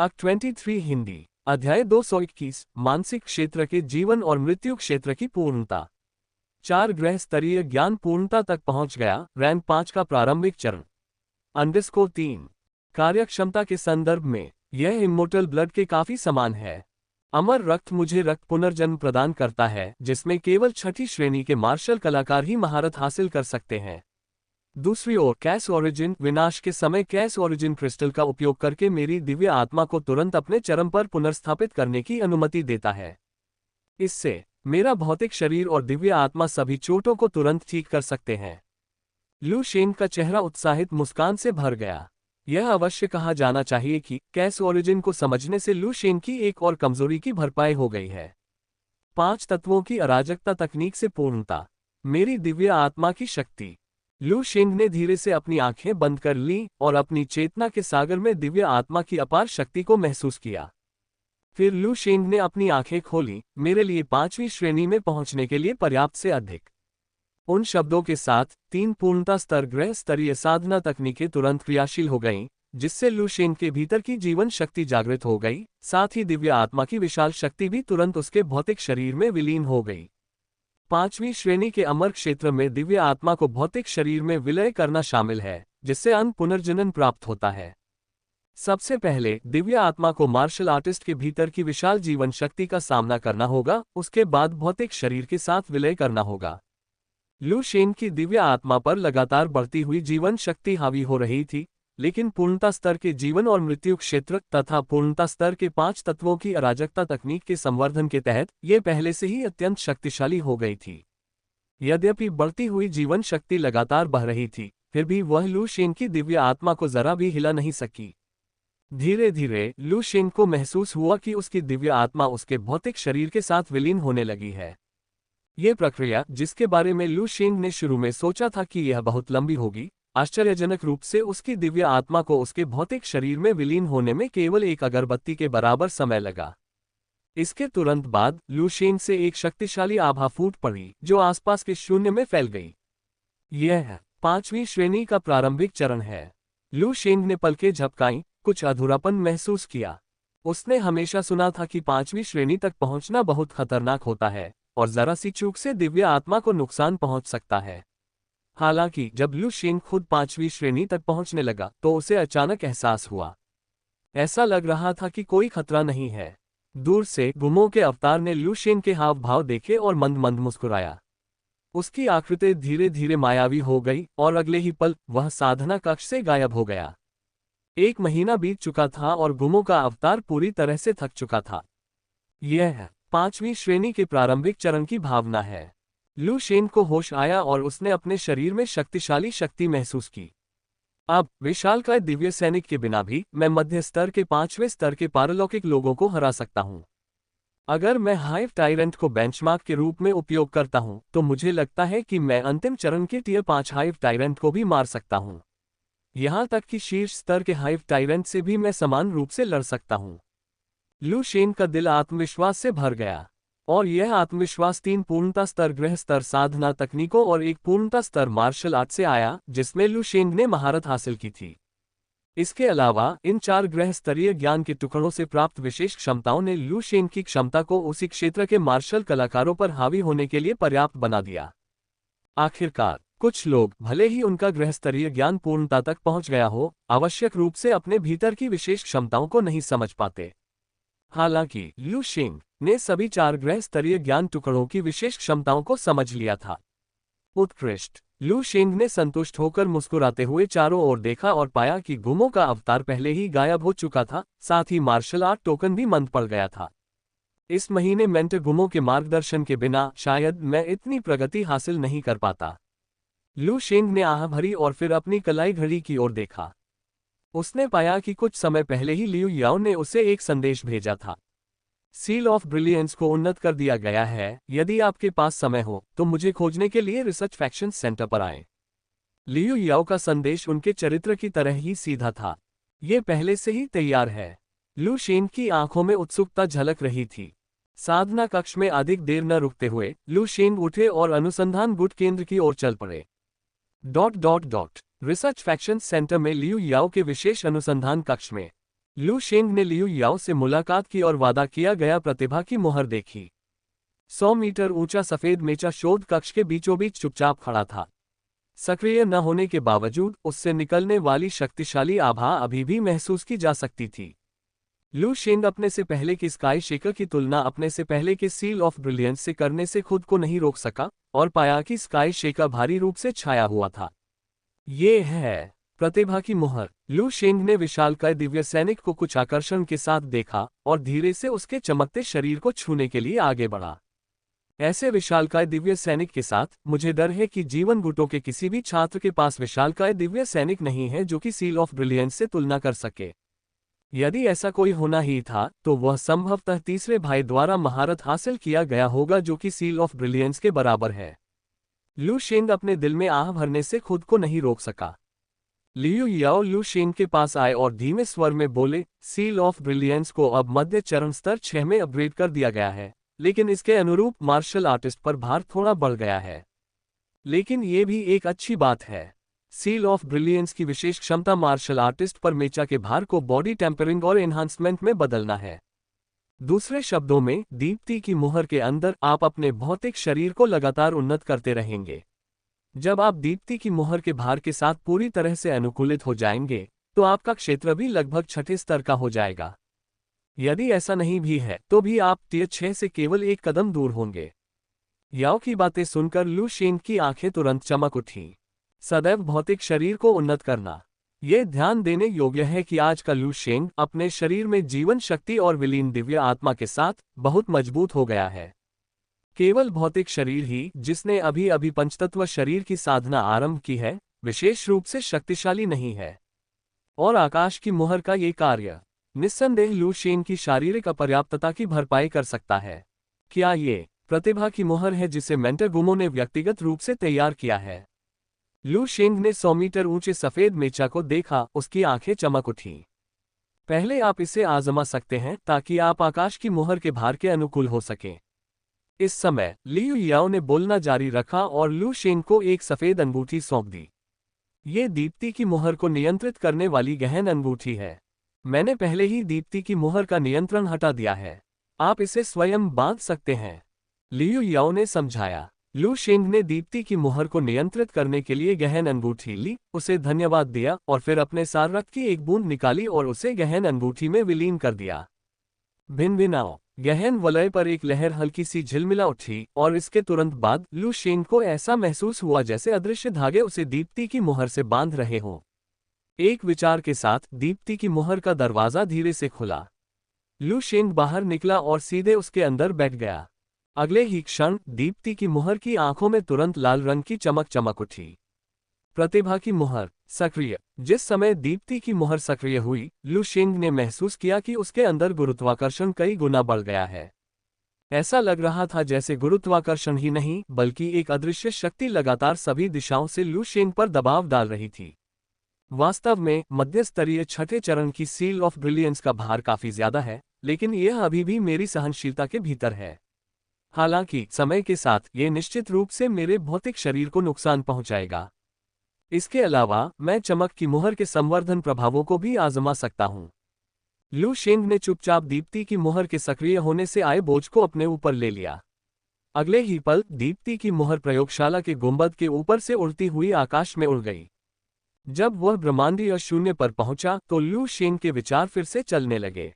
अक 23 हिंदी अध्याय 221 मानसिक क्षेत्र के जीवन और मृत्यु क्षेत्र की पूर्णता। 4 ग्रह स्तरीय ज्ञान पूर्णता तक पहुंच गया। रैंक 5 का प्रारंभिक चरण। अंडरस्कोर 3 कार्यक्षमता के संदर्भ में यह इमोर्टल ब्लड के काफी समान है। अमर रक्त मुझे रक्त पुनर्जन्म प्रदान करता है, जिसमें केवल छठी श्रेणी के मार्शल कलाकार ही महारत हासिल कर सकते हैं। दूसरी ओर कैश ओरिजिन विनाश के समय कैश ओरिजिन क्रिस्टल का उपयोग करके मेरी दिव्य आत्मा को तुरंत अपने चरम पर पुनर्स्थापित करने की अनुमति देता है। इससे मेरा भौतिक शरीर और दिव्य आत्मा सभी चोटों को तुरंत ठीक कर सकते हैं। लू शेंग का चेहरा उत्साहित मुस्कान से भर गया। यह अवश्य कहा जाना चाहिए कि कैश ओरिजिन को समझने से लू शेंग की एक और कमजोरी की भरपाई हो गई है। 5 तत्वों की अराजकता तकनीक से पूर्णता। मेरी दिव्य आत्मा की शक्ति। लू शेंग ने धीरे से अपनी आंखें बंद कर लीं और अपनी चेतना के सागर में दिव्य आत्मा की अपार शक्ति को महसूस किया। फिर लू शेंग ने अपनी आंखें खोली, मेरे लिए 5वीं श्रेणी में पहुंचने के लिए पर्याप्त से अधिक। उन शब्दों के साथ 3 पूर्णता स्तर ग्रह स्तरीय साधना तकनीकें तुरंत क्रियाशील हो गईं, जिससे लू शेंग के भीतर की जीवन शक्ति जागृत हो गई। साथ ही दिव्य आत्मा की विशाल शक्ति भी तुरंत उसके भौतिक शरीर में विलीन हो गई। 5वीं श्रेणी के अमर क्षेत्र में दिव्य आत्मा को भौतिक शरीर में विलय करना शामिल है, जिससे अंत पुनर्जनन प्राप्त होता है। सबसे पहले दिव्य आत्मा को मार्शल आर्टिस्ट के भीतर की विशाल जीवन शक्ति का सामना करना होगा, उसके बाद भौतिक शरीर के साथ विलय करना होगा। लू शेंग की दिव्य आत्मा पर लगातार बढ़ती हुई जीवन शक्ति हावी हो रही थी, लेकिन पूर्णता स्तर के जीवन और मृत्यु क्षेत्र तथा पूर्णता स्तर के 5 तत्वों की अराजकता तकनीक के संवर्धन के तहत ये पहले से ही अत्यंत शक्तिशाली हो गई थी। यद्यपि बढ़ती हुई जीवन शक्ति लगातार बढ़ रही थी, फिर भी वह लू शेंग की दिव्य आत्मा को जरा भी हिला नहीं सकी। धीरे धीरे लू शेंग को महसूस हुआ कि उसकी दिव्य आत्मा उसके भौतिक शरीर के साथ विलीन होने लगी है। ये प्रक्रिया, जिसके बारे में लू शेंग ने शुरू में सोचा था कि यह बहुत लंबी होगी, आश्चर्यजनक रूप से उसकी दिव्य आत्मा को उसके भौतिक शरीर में विलीन होने में केवल एक अगरबत्ती के बराबर समय लगा। इसके तुरंत बाद लू शेंग से एक शक्तिशाली आभा फूट पड़ी, जो आसपास के शून्य में फैल गई। यह 5वीं श्रेणी का प्रारंभिक चरण है। लू शेंग ने पलकें झपकाईं, कुछ अधूरापन महसूस किया। उसने हमेशा सुना था कि 5वीं श्रेणी तक पहुंचना बहुत खतरनाक होता है और जरा सी चूक से दिव्य आत्मा को नुकसान पहुंच सकता है। हालांकि जब लू शेंग खुद 5वीं श्रेणी तक पहुंचने लगा तो उसे अचानक एहसास हुआ। ऐसा लग रहा था कि कोई खतरा नहीं है। दूर से गुमो के अवतार ने लू शेंग के हाव भाव देखे और मंद मंद मुस्कुराया। उसकी आकृति धीरे धीरे मायावी हो गई और अगले ही पल वह साधना कक्ष से गायब हो गया। 1 महीना बीत चुका था और गुमो का अवतार पूरी तरह से थक चुका था। यह 5वीं श्रेणी के प्रारंभिक चरण की भावना है। लू शेंग को होश आया और उसने अपने शरीर में शक्तिशाली शक्ति महसूस की। अब विशालकाय दिव्य सैनिक के बिना भी मैं मध्य स्तर के 5वें स्तर के पारलौकिक लोगों को हरा सकता हूं। अगर मैं हाइव टायरेंट को बेंचमार्क के रूप में उपयोग करता हूं, तो मुझे लगता है कि मैं अंतिम चरण के टियर 5 हाइव टायरेंट को भी मार सकता हूं। यहां तक कि शीर्ष स्तर के हाइव टायरेंट से भी मैं समान रूप से लड़ सकता हूं। लू शेंग का दिल आत्मविश्वास से भर गया, और यह आत्मविश्वास 3 पूर्णता स्तर गृह स्तर साधना तकनीकों और 1 पूर्णता स्तर मार्शल आर्ट से आया, जिसमें लू शेंग ने महारत हासिल की थी। इसके अलावा इन 4 ग्रह स्तरीय ज्ञान के टुकड़ों से प्राप्त विशेष क्षमताओं ने लू शेंग की क्षमता को उसी क्षेत्र के मार्शल कलाकारों पर हावी होने के लिए पर्याप्त बना दिया। आखिरकार कुछ लोग, भले ही उनका ग्रह स्तरीय ज्ञान पूर्णता तक पहुंच गया हो, आवश्यक रूप से अपने भीतर की विशेष क्षमताओं को नहीं समझ पाते। हालांकि लू शेंग ने सभी 4 ग्रह स्तरीय ज्ञान टुकड़ों की विशेष क्षमताओं को समझ लिया था। उत्कृष्ट। लू शेंग ने संतुष्ट होकर मुस्कुराते हुए चारों ओर देखा और पाया कि गुमो का अवतार पहले ही गायब हो चुका था, साथ ही मार्शल आर्ट टोकन भी मंद पड़ गया था। इस महीने मेंटर गुमो के मार्गदर्शन के बिना शायद मैं इतनी प्रगति हासिल नहीं कर पाता। लू शेंग ने आह भरी और फिर अपनी कलाई घड़ी की ओर देखा। उसने पाया कि कुछ समय पहले ही लियू याओ ने उसे एक संदेश भेजा था। सील ऑफ ब्रिलियंस को उन्नत कर दिया गया है। यदि आपके पास समय हो तो मुझे खोजने के लिए रिसर्च फैक्शन सेंटर पर आएं। लियू याओ का संदेश उनके चरित्र की तरह ही सीधा था। ये पहले से ही तैयार है। लू शेंग की आंखों में उत्सुकता झलक रही थी। साधना कक्ष में अधिक देर न रुकते हुए लू शेंग उठे और अनुसंधान गुट केंद्र की ओर चल पड़े। रिसर्च फैक्शन सेंटर में लियू याओ के विशेष अनुसंधान कक्ष में लू शेंग ने लियू याओ से मुलाकात की और वादा किया गया प्रतिभा की मुहर देखी। 100 मीटर ऊंचा सफेद मेचा शोध कक्ष के बीचों बीच चुपचाप खड़ा था। सक्रिय न होने के बावजूद उससे निकलने वाली शक्तिशाली आभा अभी भी महसूस की जा सकती थी। लू शेंग अपने से पहले के स्काई शेकर की तुलना अपने से पहले के सील ऑफ ब्रिलियंस से करने से खुद को नहीं रोक सका और पाया कि स्काई शेकर भारी रूप से छाया हुआ था। ये है प्रतिभा की मुहर। लू शेंग ने विशालकाय दिव्य सैनिक को कुछ आकर्षण के साथ देखा और धीरे से उसके चमकते शरीर को छूने के लिए आगे बढ़ा। ऐसे विशालकाय दिव्य सैनिक के साथ मुझे डर है कि जीवन गुटों के किसी भी छात्र के पास विशालकाय दिव्य सैनिक नहीं है जो कि सील ऑफ ब्रिलियंस से तुलना कर सके। यदि ऐसा कोई होना ही था तो वह संभवतः तीसरे भाई द्वारा महारत हासिल किया गया होगा जो कि सील ऑफ ब्रिलियंस के बराबर है। लू शेंग अपने दिल में आह भरने से खुद को नहीं रोक सका। लियू याओ लू शेंग के पास आए और धीमे स्वर में बोले, सील ऑफ ब्रिलियंस को अब मध्य चरण स्तर 6 में अपग्रेड कर दिया गया है, लेकिन इसके अनुरूप मार्शल आर्टिस्ट पर भार थोड़ा बढ़ गया है। लेकिन ये भी एक अच्छी बात है। सील ऑफ ब्रिलियंस की विशेष क्षमता मार्शल आर्टिस्ट पर मेचा के भार को बॉडी टेम्परिंग और एनहांसमेंट में बदलना है। दूसरे शब्दों में, दीप्ति की मुहर के अंदर आप अपने भौतिक शरीर को लगातार उन्नत करते रहेंगे। जब आप दीप्ति की मुहर के भार के साथ पूरी तरह से अनुकूलित हो जाएंगे, तो आपका क्षेत्र भी लगभग 6ठे स्तर का हो जाएगा। यदि ऐसा नहीं भी है, तो भी आप टियर 6 से केवल एक कदम दूर होंगे। याओ की बातें सुनकर लू शेंग की आंखें तुरंत चमक उठीं। सदैव भौतिक शरीर को उन्नत करना। यह ध्यान देने योग्य है कि आज का लू शेंग अपने शरीर में जीवन शक्ति और विलीन दिव्य आत्मा के साथ बहुत मजबूत हो गया है। केवल भौतिक शरीर ही, जिसने अभी अभी पंचतत्व शरीर की साधना आरंभ की है, विशेष रूप से शक्तिशाली नहीं है। और आकाश की मुहर का ये कार्य निस्संदेह लू शेंग की शारीरिक अपर्याप्तता की भरपाई कर सकता है। क्या ये प्रतिभा की मुहर है जिसे मेंटर गुमो ने व्यक्तिगत रूप से तैयार किया है? लू शेंग ने 100 मीटर ऊंचे सफेद मेचा को देखा, उसकी आंखें चमक उठीं। पहले आप इसे आजमा सकते हैं ताकि आप आकाश की मुहर के भार के अनुकूल हो सकें। इस समय लियू याओ ने बोलना जारी रखा और लू शेंग को एक सफेद अंगूठी सौंप दी। ये दीप्ति की मुहर को नियंत्रित करने वाली गहन अंगूठी है। मैंने पहले ही दीप्ति की मुहर का नियंत्रण हटा दिया है। आप इसे स्वयं बांध सकते हैं, लियू याओ ने समझाया। लू शेंग ने दीप्ति की मुहर को नियंत्रित करने के लिए गहन अंगूठी ली, उसे धन्यवाद दिया और फिर अपने सार रक्त की एक बूंद निकाली और उसे गहन अंगूठी में विलीन कर दिया। भिन-भिनाओ। गहन वलय पर एक लहर हल्की सी झिलमिला उठी और इसके तुरंत बाद लू शेंग को ऐसा महसूस हुआ जैसे अदृश्य धागे उसे दीप्ति की मुहर से बांध रहे हों। एक विचार के साथ दीप्ति की मुहर का दरवाजा धीरे से खुला। लू शेंग बाहर निकला और सीधे उसके अंदर बैठ गया। अगले ही क्षण दीप्ति की मुहर की आंखों में तुरंत लाल रंग की चमक चमक उठी। प्रतिभा की मुहर सक्रिय। जिस समय दीप्ति की मुहर सक्रिय हुई, लू शेंग ने महसूस किया कि उसके अंदर गुरुत्वाकर्षण कई गुना बढ़ गया है। ऐसा लग रहा था जैसे गुरुत्वाकर्षण ही नहीं बल्कि एक अदृश्य शक्ति लगातार सभी दिशाओं से लू शेंग पर दबाव डाल रही थी। वास्तव में मध्य स्तरीय 6ठे चरण की सील ऑफ ब्रिलियंस का भार काफी ज्यादा है, लेकिन यह अभी भी मेरी सहनशीलता के भीतर है। हालांकि समय के साथ ये निश्चित रूप से मेरे भौतिक शरीर को नुकसान पहुंचाएगा। इसके अलावा मैं चमक की मुहर के संवर्धन प्रभावों को भी आजमा सकता हूं। लू शेंग ने चुपचाप दीप्ति की मुहर के सक्रिय होने से आए बोझ को अपने ऊपर ले लिया। अगले ही पल दीप्ति की मुहर प्रयोगशाला के गुंबद के ऊपर से उड़ती हुई आकाश में उड़ गई। जब वह ब्रह्मांडीय शून्य पर पहुंचा तो लू शेंग के विचार फिर से चलने लगे।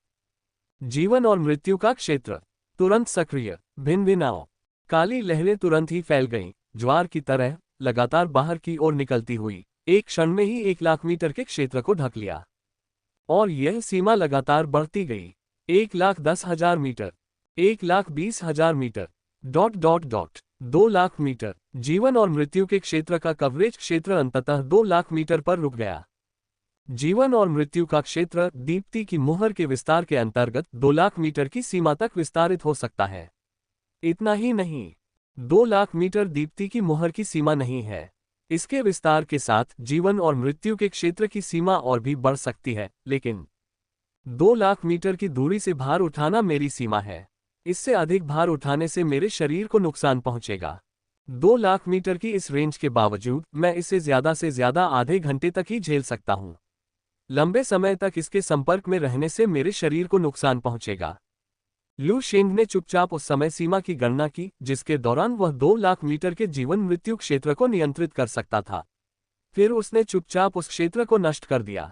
जीवन और मृत्यु का क्षेत्र तुरंत सक्रिय। भिन-भिनाओ। काली लहरें तुरंत ही फैल गईं, ज्वार की तरह लगातार बाहर की ओर निकलती हुई। एक क्षण में ही 1 लाख मीटर के क्षेत्र को ढक लिया और यह सीमा लगातार बढ़ती गई। 1,10,000 मीटर, 1,20,000 मीटर, ... 2 लाख मीटर। जीवन और मृत्यु के क्षेत्र का कवरेज क्षेत्र अंततः 2 लाख मीटर पर रुक गया। जीवन और मृत्यु का क्षेत्र दीप्ति की मुहर के विस्तार के अंतर्गत 2 लाख मीटर की सीमा तक विस्तारित हो सकता है। इतना ही नहीं, 2 लाख मीटर दीप्ति की मुहर की सीमा नहीं है। इसके विस्तार के साथ जीवन और मृत्यु के क्षेत्र की सीमा और भी बढ़ सकती है, लेकिन 2 लाख मीटर की दूरी से भार उठाना मेरी सीमा है। इससे अधिक भार उठाने से मेरे शरीर को नुकसान पहुंचेगा। 2 लाख मीटर की इस रेंज के बावजूद मैं इसे ज्यादा से ज्यादा आधे घंटे तक ही झेल सकता हूं। लंबे समय तक इसके संपर्क में रहने से मेरे शरीर को नुकसान पहुंचेगा। लू शेंग ने चुपचाप उस समय सीमा की गणना की जिसके दौरान वह 2 लाख मीटर के जीवन मृत्यु क्षेत्र को नियंत्रित कर सकता था। फिर उसने चुपचाप उस क्षेत्र को नष्ट कर दिया।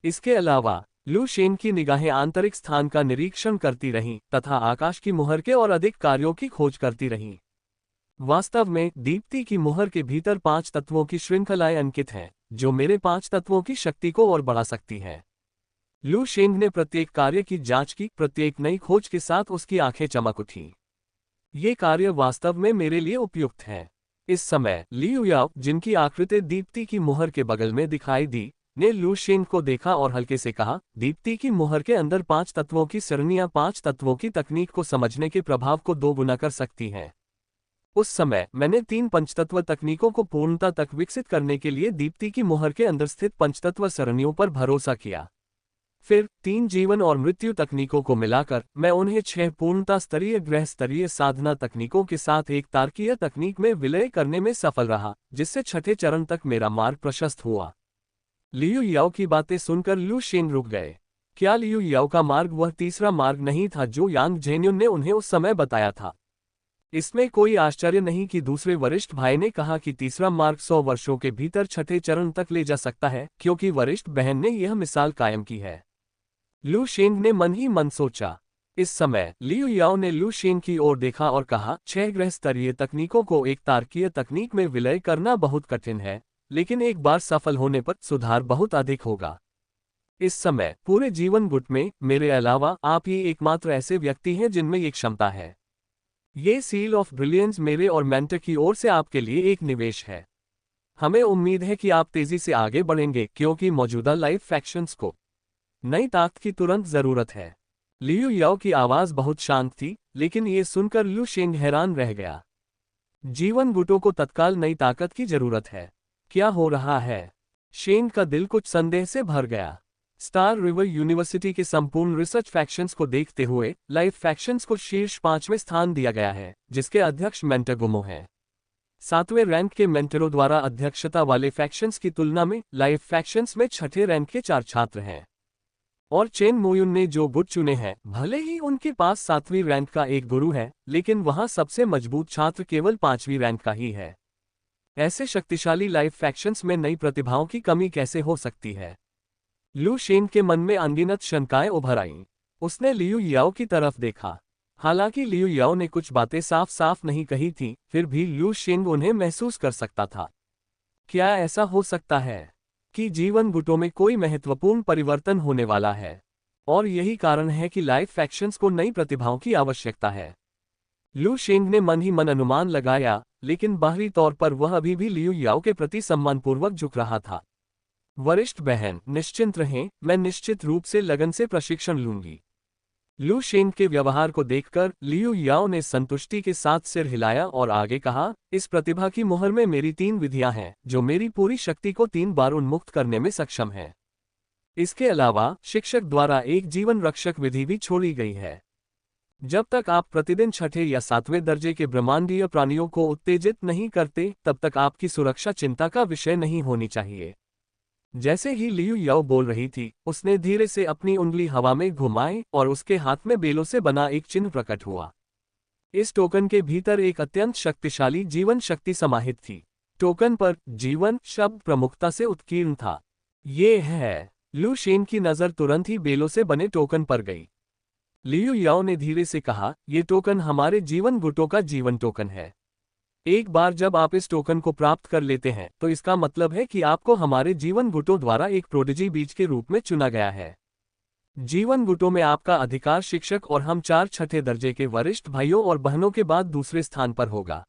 इसके अलावा लू शेंग की निगाहें आंतरिक स्थान का निरीक्षण करती रहीं तथा आकाश की मुहर के और अधिक कार्यों की खोज करती रहीं। वास्तव में दीप्ति की मुहर के भीतर 5 तत्वों की श्रृंखलाएं अंकित हैं, जो मेरे 5 तत्वों की शक्ति को और बढ़ा सकती हैं। लू शेंग ने प्रत्येक कार्य की जांच की, प्रत्येक नई खोज के साथ उसकी आंखें चमक उठीं। ये कार्य वास्तव में मेरे लिए उपयुक्त हैं। इस समय लियू याओ, जिनकी आकृति दीप्ति की मुहर के बगल में दिखाई दी, ने लू शेंग को देखा और हल्के से कहा, दीप्ति की मुहर के अंदर 5 तत्वों की सरणियां 5 तत्वों की तकनीक को समझने के प्रभाव को 2 गुना कर सकती हैं। उस समय मैंने 3 पंचतत्व तकनीकों को पूर्णता तक विकसित करने के लिए दीप्ति की मुहर के अंदर स्थित पंचतत्व सरणियों पर भरोसा किया। फिर 3 जीवन और मृत्यु तकनीकों को मिलाकर मैं उन्हें 6 पूर्णता स्तरीय ग्रह स्तरीय साधना तकनीकों के साथ एक तार्किक तकनीक में विलय करने में सफल रहा, जिससे छठे चरण तक मेरा मार्ग प्रशस्त हुआ। लियू याओ की बातें सुनकर लू शेंग रुक गए। क्या लियू याओ का मार्ग वह तीसरा मार्ग नहीं था जो यांग जेन्युन ने उन्हें उस समय बताया था? इसमें कोई आश्चर्य नहीं कि दूसरे वरिष्ठ भाई ने कहा कि तीसरा मार्ग 100 वर्षों के भीतर छठे चरण तक ले जा सकता है, क्योंकि वरिष्ठ बहन ने यह मिसाल कायम की है। लू शेंग ने मन ही मन सोचा। इस समय लियू याओ ने लू शेंग की ओर देखा और कहा, 6 ग्रह स्तरीय तकनीकों को एक तार्किक तकनीक में विलय करना बहुत कठिन है, लेकिन एक बार सफल होने पर सुधार बहुत अधिक होगा। इस समय पूरे जीवन गुट में मेरे अलावा आप ही एकमात्र ऐसे व्यक्ति हैं जिनमें ये क्षमता है। ये सील ऑफ ब्रिलियंस मेरे और मेंटर की ओर से आपके लिए एक निवेश है। हमें उम्मीद है कि आप तेजी से आगे बढ़ेंगे, क्योंकि मौजूदा लाइफ फैक्शंस को नई ताकत की तुरंत जरूरत है। लियू याओ की आवाज बहुत शांत थी, लेकिन ये सुनकर लू शेंग हैरान रह गया। जीवन गुटों को तत्काल नई ताकत की जरूरत है। क्या हो रहा है? शेंग का दिल कुछ संदेह से भर गया। स्टार रिवर यूनिवर्सिटी के संपूर्ण रिसर्च फैक्शंस को देखते हुए लाइफ फैक्शंस को शीर्ष 5वें स्थान दिया गया है, जिसके अध्यक्ष मेंटर गुमो हैं। 7वें रैंक के मेंटरों द्वारा अध्यक्षता वाले फैक्शंस की तुलना में लाइफ फैक्शंस में 6ठे रैंक के 4 छात्र हैं। और चेन मोयुन ने जो गुट चुने हैं, भले ही उनके पास 7वीं रैंक का एक गुरु है, लेकिन वहां सबसे मजबूत छात्र केवल 5वीं रैंक का ही है। ऐसे शक्तिशाली लाइफ फैक्शंस में नई प्रतिभाओं की कमी कैसे हो सकती है? लू शेंग के मन में अनगिनत शंकाएं उभर आईं। उसने लियू याओ की तरफ देखा। हालांकि लियू याओ ने कुछ बातें साफ साफ नहीं कही थीं, फिर भी लू शेंग उन्हें महसूस कर सकता था। क्या ऐसा हो सकता है कि जीवन गुटों में कोई महत्वपूर्ण परिवर्तन होने वाला है? और यही कारण है कि लाइफ फैक्शंस को नई प्रतिभाओं की आवश्यकता है। लू शेंग ने मन ही मन अनुमान लगाया, लेकिन बाहरी तौर पर वह अभी भी लियू याओ के प्रति सम्मानपूर्वक झुक रहा था। वरिष्ठ बहन, निश्चिंत रहें, मैं निश्चित रूप से लगन से प्रशिक्षण लूंगी। लू शेंग के व्यवहार को देखकर लियू याओ ने संतुष्टि के साथ सिर हिलाया और आगे कहा, इस प्रतिभा की मुहर में मेरी 3 विधियां हैं, जो मेरी पूरी शक्ति को 3 बार उन्मुक्त करने में सक्षम है। इसके अलावा शिक्षक द्वारा एक जीवन रक्षक विधि भी छोड़ी गई है। जब तक आप प्रतिदिन 6ठे या 7वें दर्जे के ब्रह्मांडीय प्राणियों को उत्तेजित नहीं करते, तब तक आपकी सुरक्षा चिंता का विषय नहीं होनी चाहिए। जैसे ही लियू याओ बोल रही थी, उसने धीरे से अपनी उंगली हवा में घुमाई और उसके हाथ में बेलों से बना एक चिन्ह प्रकट हुआ। इस टोकन के भीतर एक अत्यंत शक्तिशाली जीवन शक्ति समाहित थी। टोकन पर जीवन शब्द प्रमुखता से उत्कीर्ण था। ये है। लू शेंग की नजर तुरंत ही बेलों से बने टोकन पर गई। लियू याओ ने धीरे से कहा, यह टोकन हमारे जीवन गुटों का जीवन टोकन है। एक बार जब आप इस टोकन को प्राप्त कर लेते हैं, तो इसका मतलब है कि आपको हमारे जीवन गुटों द्वारा एक प्रोडिजी बीज के रूप में चुना गया है। जीवन गुटों में आपका अधिकार शिक्षक और हम 4 छठे दर्जे के वरिष्ठ भाइयों और बहनों के बाद दूसरे स्थान पर होगा।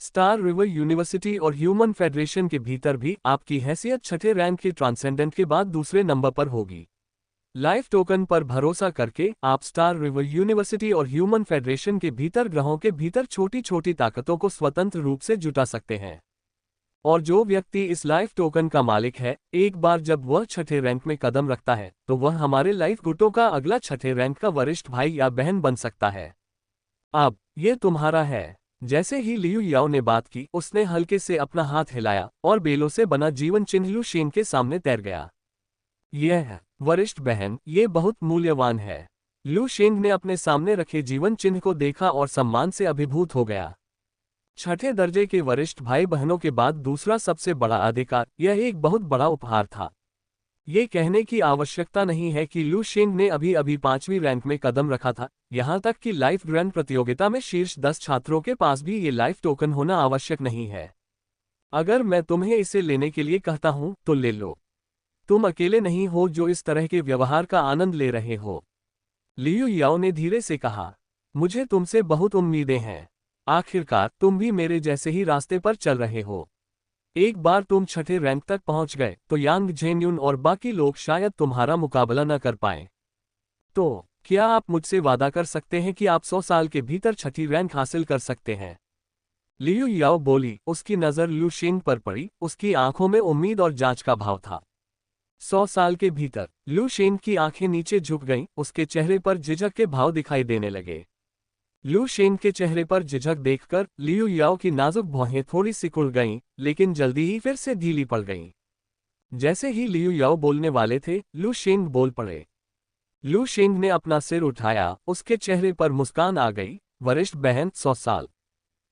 स्टार रिवर यूनिवर्सिटी और ह्यूमन फेडरेशन के भीतर भी आपकी हैसियत 6ठे रैंक के ट्रांसेंडेंट के बाद दूसरे नंबर पर होगी। लाइफ टोकन पर भरोसा करके आप स्टार रिवर यूनिवर्सिटी और ह्यूमन फेडरेशन के भीतर ग्रहों के भीतर छोटी छोटी ताकतों को स्वतंत्र रूप से जुटा सकते हैं। और जो व्यक्ति इस लाइफ टोकन का मालिक है, एक बार जब वह 6ठे रैंक में कदम रखता है, तो वह हमारे लाइफ गुटों का अगला 6ठे रैंक का वरिष्ठ भाई या बहन बन सकता है। अब ये तुम्हारा है। जैसे ही लियू याओ ने बात की, उसने हल्के से अपना हाथ हिलाया और बेलों से बना जीवन चिन्ह लू शेंग के सामने तैर गया। यह है वरिष्ठ बहन, ये बहुत मूल्यवान है। लू शेंग ने अपने सामने रखे जीवन चिन्ह को देखा और सम्मान से अभिभूत हो गया। छठे दर्जे के वरिष्ठ भाई बहनों के बाद दूसरा सबसे बड़ा अधिकार, यह एक बहुत बड़ा उपहार था। ये कहने की आवश्यकता नहीं है कि लू शेंग ने अभी अभी 5वीं रैंक में कदम रखा था, यहाँ तक कि लाइफ ग्रैंड प्रतियोगिता में शीर्ष 10 छात्रों के पास भी ये लाइफ टोकन होना आवश्यक नहीं है। अगर मैं तुम्हें इसे लेने के लिए कहता हूं तो ले लो। तुम अकेले नहीं हो जो इस तरह के व्यवहार का आनंद ले रहे हो। लियू याओ ने धीरे से कहा, मुझे तुमसे बहुत उम्मीदें हैं। आखिरकार तुम भी मेरे जैसे ही रास्ते पर चल रहे हो। एक बार तुम छठे रैंक तक पहुंच गए तो यांग झेन्युन और बाकी लोग शायद तुम्हारा मुकाबला न कर पाएं। तो क्या आप मुझसे वादा कर सकते हैं कि आप 100 साल के भीतर छठी रैंक हासिल कर सकते हैं? लियू याओ बोली। उसकी नज़र लू शेंग पर पड़ी, उसकी आंखों में उम्मीद और जांच का भाव था। 100 साल के भीतर? लू शेंग की आंखें नीचे झुक गईं, उसके चेहरे पर झिझक के भाव दिखाई देने लगे। लू शेंग के चेहरे पर झिझक देखकर लियू याओ की नाजुक भौहें थोड़ी सिकुड़ गईं, लेकिन जल्दी ही फिर से ढीली पड़ गईं। जैसे ही लियू याओ बोलने वाले थे, लू शेंग बोल पड़े। लू शेंग ने अपना सिर उठाया, उसके चेहरे पर मुस्कान आ गई। वरिष्ठ बहन, 100 साल?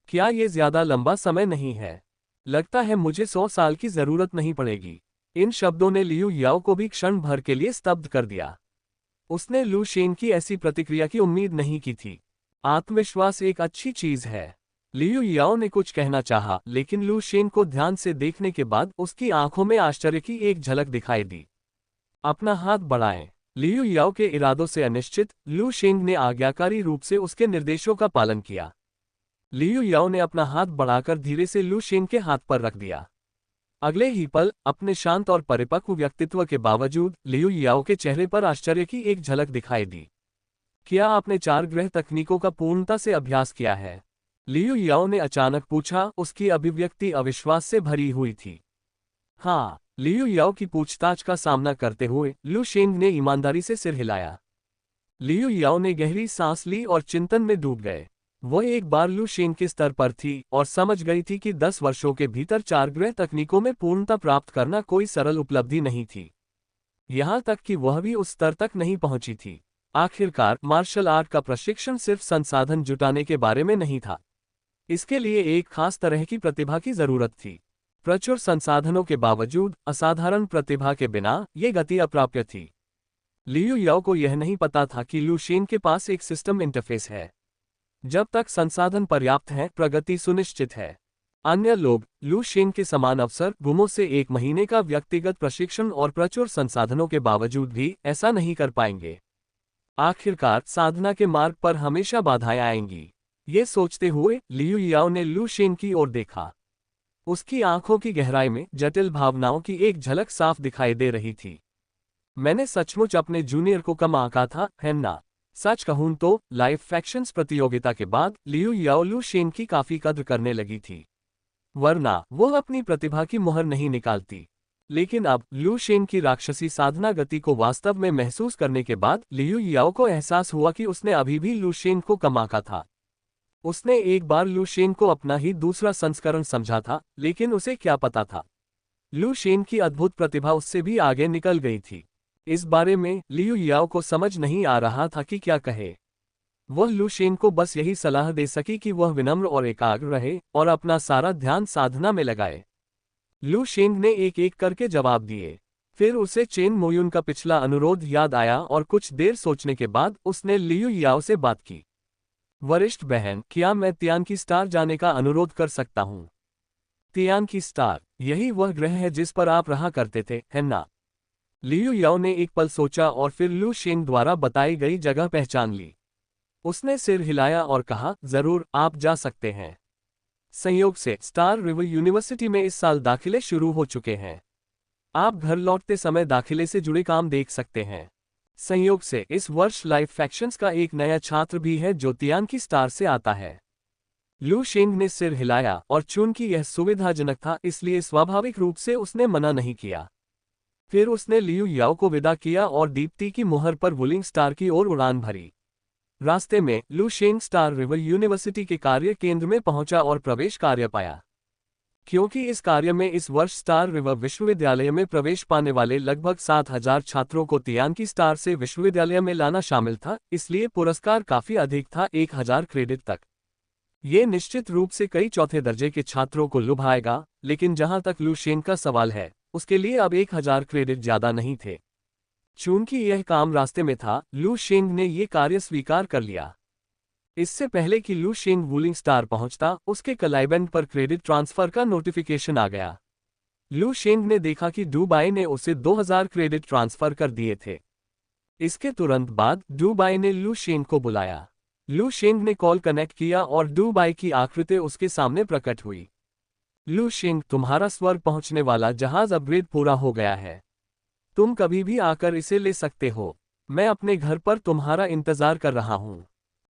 क्या ये ज्यादा लंबा समय नहीं है? लगता है मुझे 100 साल की जरूरत नहीं पड़ेगी। इन शब्दों ने लियू याओ को भी क्षण भर के लिए स्तब्ध कर दिया। उसने लू शेंग की ऐसी प्रतिक्रिया की उम्मीद नहीं की थी। आत्मविश्वास एक अच्छी चीज है। लियू याओ ने कुछ कहना चाहा, लेकिन लू शेंग को ध्यान से देखने के बाद उसकी आंखों में आश्चर्य की एक झलक दिखाई दी। अपना हाथ बढ़ाएं। लियू याओ के इरादों से अनिश्चित, लू शेंग ने आज्ञाकारी रूप से उसके निर्देशों का पालन किया। लियू याओ ने अपना हाथ बढ़ाकर धीरे से लू शेंग के हाथ पर रख दिया। अगले ही पल, अपने शांत और परिपक्व व्यक्तित्व के बावजूद लियू याओ के चेहरे पर आश्चर्य की एक झलक दिखाई दी। क्या आपने 4 ग्रह तकनीकों का पूर्णता से अभ्यास किया है? लियू याओ ने अचानक पूछा, उसकी अभिव्यक्ति अविश्वास से भरी हुई थी। हाँ। लियू याओ की पूछताछ का सामना करते हुए लू शेंग ने ईमानदारी से सिर हिलाया। लियू याओ ने गहरी सांस ली और चिंतन में डूब गए। वह एक बार लू शेंग के स्तर पर थी और समझ गई थी कि 10 वर्षों के भीतर 4 ग्रह तकनीकों में पूर्णता प्राप्त करना कोई सरल उपलब्धि नहीं थी। यहाँ तक कि वह भी उस स्तर तक नहीं पहुंची थी। आखिरकार मार्शल आर्ट का प्रशिक्षण सिर्फ संसाधन जुटाने के बारे में नहीं था। इसके लिए एक खास तरह की प्रतिभा की जरूरत थी। प्रचुर संसाधनों के बावजूद असाधारण प्रतिभा के बिना ये गति अप्राप्य थी। लियू याओ को यह नहीं पता था कि लू शेंग के पास एक सिस्टम इंटरफेस है। जब तक संसाधन पर्याप्त हैं, प्रगति सुनिश्चित है। अन्य लोग लू शेंग के समान अवसर, गुमों से 1 महीने का व्यक्तिगत प्रशिक्षण और प्रचुर संसाधनों के बावजूद भी ऐसा नहीं कर पाएंगे। आखिरकार साधना के मार्ग पर हमेशा बाधाएं आएंगी। ये सोचते हुए लियू याओ ने लू शेंग की ओर देखा। उसकी आंखों की गहराई में जटिल भावनाओं की एक झलक साफ दिखाई दे रही थी। मैंने सचमुच अपने जूनियर को कम आंका था, है ना? सच कहूं तो लाइफ फैक्शंस प्रतियोगिता के बाद लियू याओ लू शेंग की काफी कद्र करने लगी थी, वरना वो अपनी प्रतिभा की मुहर नहीं निकालती। लेकिन अब लू शेंग की राक्षसी साधना गति को वास्तव में महसूस करने के बाद लियू याओ को एहसास हुआ कि उसने अभी भी लू शेंग को कम आंका था। उसने एक बार लू शेंग को अपना ही दूसरा संस्करण समझा था, लेकिन उसे क्या पता था, लू शेंग की अद्भुत प्रतिभा उससे भी आगे निकल गई थी। इस बारे में लियू याओ को समझ नहीं आ रहा था कि क्या कहे। वह लू शेंग को बस यही सलाह दे सकी कि वह विनम्र और एकाग्र रहे और अपना सारा ध्यान साधना में लगाए। लू शेंग ने एक एक करके जवाब दिए। फिर उसे चेन मोयुन का पिछला अनुरोध याद आया और कुछ देर सोचने के बाद उसने लियू याओ से बात की। वरिष्ठ बहन, क्या मैं तियान की स्टार जाने का अनुरोध कर सकता हूँ? तियान की स्टार? यही वह ग्रह है जिस पर आप रहा करते थे, है ना? लियू याओ ने एक पल सोचा और फिर लू शेंग द्वारा बताई गई जगह पहचान ली। उसने सिर हिलाया और कहा, जरूर, आप जा सकते हैं। संयोग से स्टार रिवर यूनिवर्सिटी में इस साल दाखिले शुरू हो चुके हैं। आप घर लौटते समय दाखिले से जुड़े काम देख सकते हैं। संयोग से इस वर्ष लाइफ फैक्शंस का एक नया छात्र भी है जो तियान की स्टार से आता है। लू शेंग ने सिर हिलाया और चूंकि यह सुविधाजनक था इसलिए स्वाभाविक रूप से उसने मना नहीं किया। फिर उसने लियू याओ को विदा किया और दीप्ति की मुहर पर वुलिंग स्टार की ओर उड़ान भरी। रास्ते में लू शेंग स्टार रिवर यूनिवर्सिटी के कार्य केंद्र में पहुंचा और प्रवेश कार्य पाया। क्योंकि इस कार्य में इस वर्ष स्टार रिवर विश्वविद्यालय में प्रवेश पाने वाले लगभग 7,000 छात्रों को तियानकी स्टार से विश्वविद्यालय में लाना शामिल था, इसलिए पुरस्कार काफी अधिक था, 1,000 क्रेडिट तक। ये निश्चित रूप से कई चौथे दर्जे के छात्रों को लुभाएगा, लेकिन जहां तक लू शेंग का सवाल है, उसके लिए अब 1,000 क्रेडिट ज्यादा नहीं थे। चूंकि यह काम रास्ते में था, लू शेंग ने यह कार्य स्वीकार कर लिया। इससे पहले कि लू शेंग वुलिंग स्टार पहुंचता, उसके क्लाइबेंट पर क्रेडिट ट्रांसफर का नोटिफिकेशन आ गया। लू शेंग ने देखा कि डू बाई ने उसे 2,000 क्रेडिट ट्रांसफर कर दिए थे। इसके तुरंत बाद डू बाई ने लू शेंग को बुलाया। लू शेंग ने कॉल कनेक्ट किया और डू बाई की आकृति उसके सामने प्रकट हुई। लू शेंग, तुम्हारा स्वर्ग पहुंचने वाला जहाज अपग्रेड पूरा हो गया है। तुम कभी भी आकर इसे ले सकते हो। मैं अपने घर पर तुम्हारा इंतजार कर रहा हूं।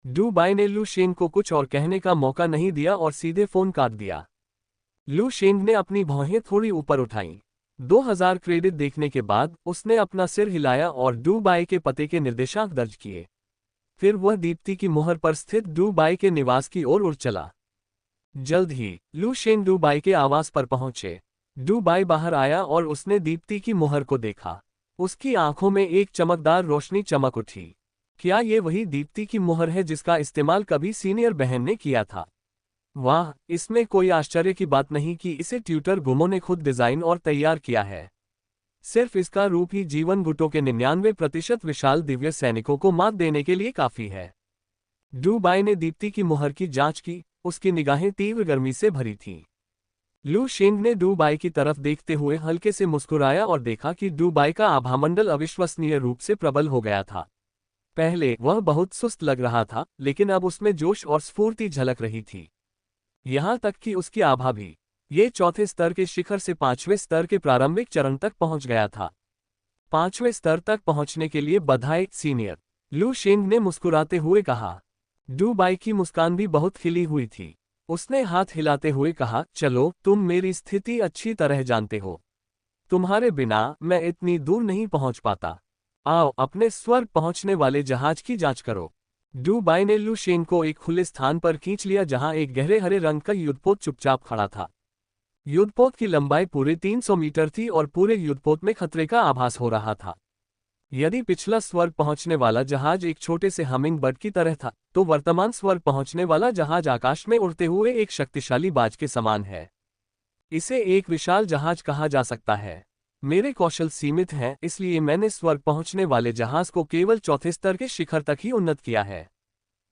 डू बाई ने लू शेंग को कुछ और कहने का मौका नहीं दिया और सीधे फोन काट दिया। लू शेंग ने अपनी भौहें थोड़ी ऊपर उठाईं। 2,000 क्रेडिट देखने के बाद उसने अपना सिर हिलाया और डू बाई के पते के निर्देशांक दर्ज किए। फिर वह दीप्ति की मुहर पर स्थित डू बाई के निवास की ओर उड़ चला। जल्द ही लू शेंग डू बाई के आवास पर पहुंचे। डू बाई बाहर आया और उसने दीप्ति की मुहर को देखा। उसकी आंखों में एक चमकदार रोशनी चमक उठी। क्या ये वही दीप्ति की मुहर है जिसका इस्तेमाल कभी सीनियर बहन ने किया था? वाह, इसमें कोई आश्चर्य की बात नहीं कि इसे ट्यूटर गुमो ने खुद डिजाइन और तैयार किया है। सिर्फ इसका रूप ही जीवन गुटों के 99% विशाल दिव्य सैनिकों को मात देने के लिए काफी है। डू बाई ने दीप्ति की मुहर की जांच की, उसकी निगाहें तीव्र गर्मी से भरी थीं। लू शेंग ने डू बाई की तरफ देखते हुए हल्के से मुस्कुराया और देखा कि डू बाई का आभामंडल अविश्वसनीय रूप से प्रबल हो गया था। पहले वह बहुत सुस्त लग रहा था, लेकिन अब उसमें जोश और स्फूर्ति झलक रही थी। यहां तक कि उसकी आभा भी ये चौथे स्तर के शिखर से 5वें स्तर के प्रारंभिक चरण तक पहुंच गया था। 5वें स्तर तक पहुंचने के लिए बधाई सीनियर, लू शेंग ने मुस्कुराते हुए कहा। डू बाई की मुस्कान भी बहुत खिली हुई थी। उसने हाथ हिलाते हुए कहा, चलो, तुम मेरी स्थिति अच्छी तरह जानते हो। तुम्हारे बिना मैं इतनी दूर नहीं पहुंच पाता। आओ, अपने स्वर्ग पहुंचने वाले जहाज की जांच करो। डू बाई ने लू शेंग को एक खुले स्थान पर खींच लिया जहां एक गहरे हरे रंग का युद्धपोत चुपचाप खड़ा था। युद्धपोत की लंबाई पूरे 300 मीटर थी और पूरे युद्धपोत में खतरे का आभास हो रहा था। यदि पिछला स्वर्ग पहुंचने वाला जहाज एक छोटे से हमिंग बर्ड की तरह था, तो वर्तमान स्वर्ग पहुंचने वाला जहाज आकाश में उड़ते हुए एक शक्तिशाली बाज के समान है। इसे एक विशाल जहाज कहा जा सकता है। मेरे कौशल सीमित हैं, इसलिए मैंने स्वर्ग पहुंचने वाले जहाज को केवल चौथे स्तर के शिखर तक ही उन्नत किया है।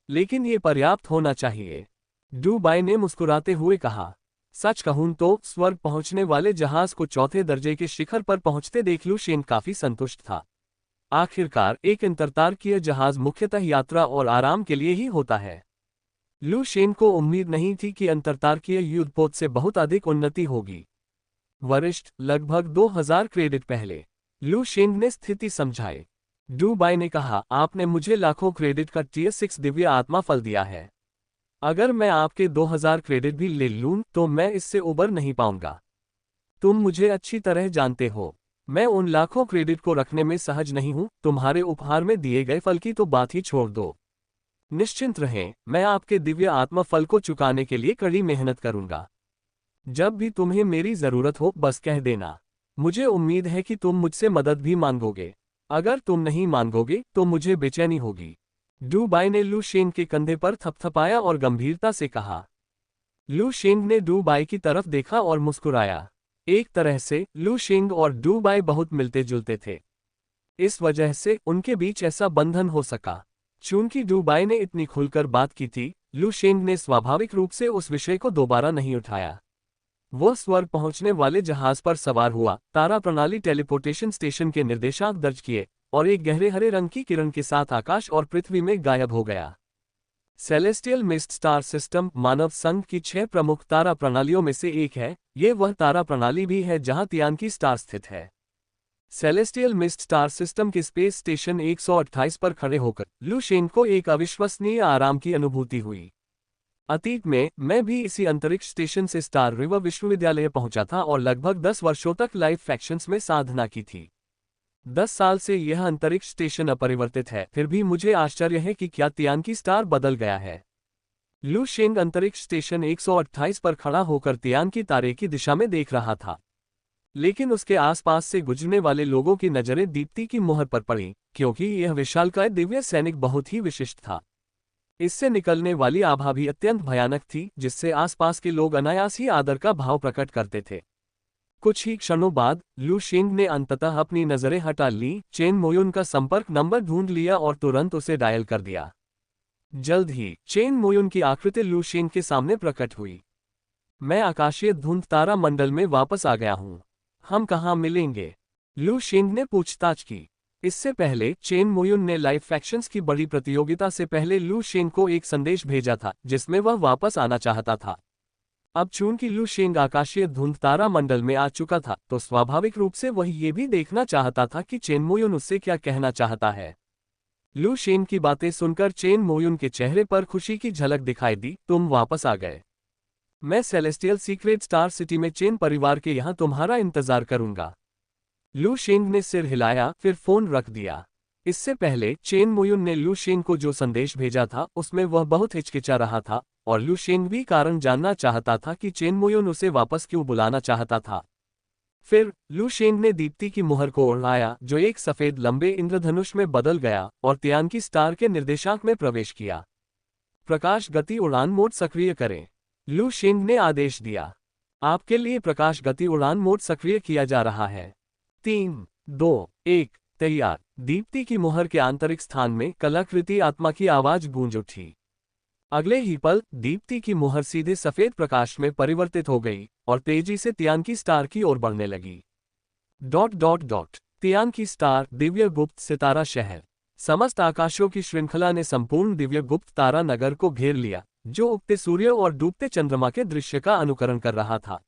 लेकिन ये पर्याप्त होना चाहिए, डू बाई ने मुस्कुराते हुए कहा। सच कहूं तो स्वर्ग पहुंचने वाले जहाज को चौथे दर्जे के शिखर पर पहुंचते देख लू शेंग काफी संतुष्ट था। आखिरकार एक अंतरतारकीय जहाज मुख्यतः यात्रा और आराम के लिए ही होता है। लू शेंग को उम्मीद नहीं थी कि अंतरतारकीय युद्धपोत से बहुत अधिक उन्नति होगी। वरिष्ठ, लगभग 2,000 क्रेडिट पहले लू शेंग ने स्थिति समझाई। डू बाई ने कहा, आपने मुझे लाखों क्रेडिट का टियर 6 दिव्य आत्मा फल दिया है। अगर मैं आपके 2,000 क्रेडिट भी ले लूं तो मैं इससे उबर नहीं पाऊंगा। तुम मुझे अच्छी तरह जानते हो, मैं उन लाखों क्रेडिट को रखने में सहज नहीं हूं। तुम्हारे उपहार में दिए गए फल की तो बात ही छोड़ दो। निश्चिंत रहें, मैं आपके दिव्य आत्मा फल को चुकाने के लिए कड़ी मेहनत करूंगा। जब भी तुम्हें मेरी जरूरत हो बस कह देना। मुझे उम्मीद है कि तुम मुझसे मदद भी मांगोगे। अगर तुम नहीं मांगोगे तो मुझे बेचैनी होगी। डू बाई ने लू शेंग के कंधे पर थपथपाया और गंभीरता से कहा। लू शेंग ने डू बाई की तरफ देखा और मुस्कुराया। एक तरह से लू शेंग और डू बाई बहुत मिलते जुलते थे। इस वजह से उनके बीच ऐसा बंधन हो सका। चूंकि डू बाई ने इतनी खुलकर बात की थी, लू शेंग ने स्वाभाविक रूप से उस विषय को दोबारा नहीं उठाया। वह स्वर्ग पहुंचने वाले जहाज पर सवार हुआ, तारा प्रणाली टेलीपोर्टेशन स्टेशन के निर्देशांक दर्ज किए और एक गहरे हरे रंग की किरण के साथ आकाश और पृथ्वी में गायब हो गया। सेलेस्टियल मिस्ट स्टार सिस्टम मानव संघ की 6 प्रमुख तारा प्रणालियों में से एक है। ये वह तारा प्रणाली भी है जहां तियानकी स्टार स्थित है। सेलेस्टियल मिस्ट स्टार सिस्टम के स्पेस स्टेशन 128 पर खड़े होकर लू शेंग को एक अविश्वसनीय आराम की अनुभूति हुई। अतीत में मैं भी इसी अंतरिक्ष स्टेशन से स्टार रिवर विश्वविद्यालय पहुंचा था और लगभग 10 वर्षों तक लाइफ फ्रैक्शंस में साधना की थी। 10 साल से यह अंतरिक्ष स्टेशन अपरिवर्तित है, फिर भी मुझे आश्चर्य है कि क्या तियानकी स्टार बदल गया है। लू शेंग अंतरिक्ष स्टेशन 128 पर खड़ा होकर तियान की तारे की दिशा में देख रहा था। लेकिन उसके आसपास से गुजरने वाले लोगों की नजरें दीप्ति की मुहर पर पड़ी, क्योंकि यह विशालकाय दिव्य सैनिक बहुत ही विशिष्ट था। इससे निकलने वाली आभा भी अत्यंत भयानक थी, जिससे आसपास के लोग अनायास ही आदर का भाव प्रकट करते थे। कुछ ही क्षणों बाद लू शेंग ने अंततः अपनी नजरें हटा ली, चेन मोयुन का संपर्क नंबर ढूंढ लिया और तुरंत उसे डायल कर दिया। जल्द ही चेन मोयुन की आकृति लू शेंग के सामने प्रकट हुई। मैं आकाशीय धुंध तारा मंडल में वापस आ गया हूं। हम कहाँ मिलेंगे? लू शेंग ने पूछताछ की। इससे पहले चेन मोयुन ने लाइव फैक्शंस की बड़ी प्रतियोगिता से पहले लू शेंग को एक संदेश भेजा था, जिसमें वह वापस आना चाहता था। अब चूंकि लू शेंग आकाशीय धुंध तारा मंडल में आ चुका था, तो स्वाभाविक रूप से वह ये भी देखना चाहता था कि चेन मोयुन उससे क्या कहना चाहता है। लू शेंग की बातें सुनकर चेन मोयुन के चेहरे पर खुशी की झलक दिखाई दी। तुम वापस आ गए। मैं सेलेस्टियल सीक्रेट स्टार सिटी में चेन परिवार के यहाँ तुम्हारा इंतजार करूंगा। लू शेंग ने सिर हिलाया, फिर फोन रख दिया। इससे पहले चेन मोयुन ने लू शेंग को जो संदेश भेजा था, उसमें वह बहुत हिचकिचा रहा था, और लू शेंग भी कारण जानना चाहता था कि चेन मोयुन उसे वापस क्यों बुलाना चाहता था। फिर लू शेंग ने दीप्ति की मुहर को उड़ाया, जो एक सफेद लंबे इंद्रधनुष में बदल गया और तियानकी स्टार के निर्देशांक में प्रवेश किया। प्रकाश गति उड़ान मोड सक्रिय करें, लू शेंग ने आदेश दिया। आपके लिए प्रकाश गति उड़ान मोड सक्रिय किया जा रहा है। 3, 2, 1, तैयार। दीप्ति की मुहर के आंतरिक स्थान में कलाकृति आत्मा की आवाज गूंज उठी। अगले ही पल दीप्ति की मुहर सीधे सफेद प्रकाश में परिवर्तित हो गई और तेजी से तियानकी स्टार की ओर बढ़ने लगी। ... तियानकी स्टार दिव्य गुप्त सितारा शहर। समस्त आकाशों की श्रृंखला ने संपूर्ण दिव्य गुप्त तारा नगर को घेर लिया, जो उगते सूर्य और डूबते चंद्रमा के दृश्य का अनुकरण कर रहा था।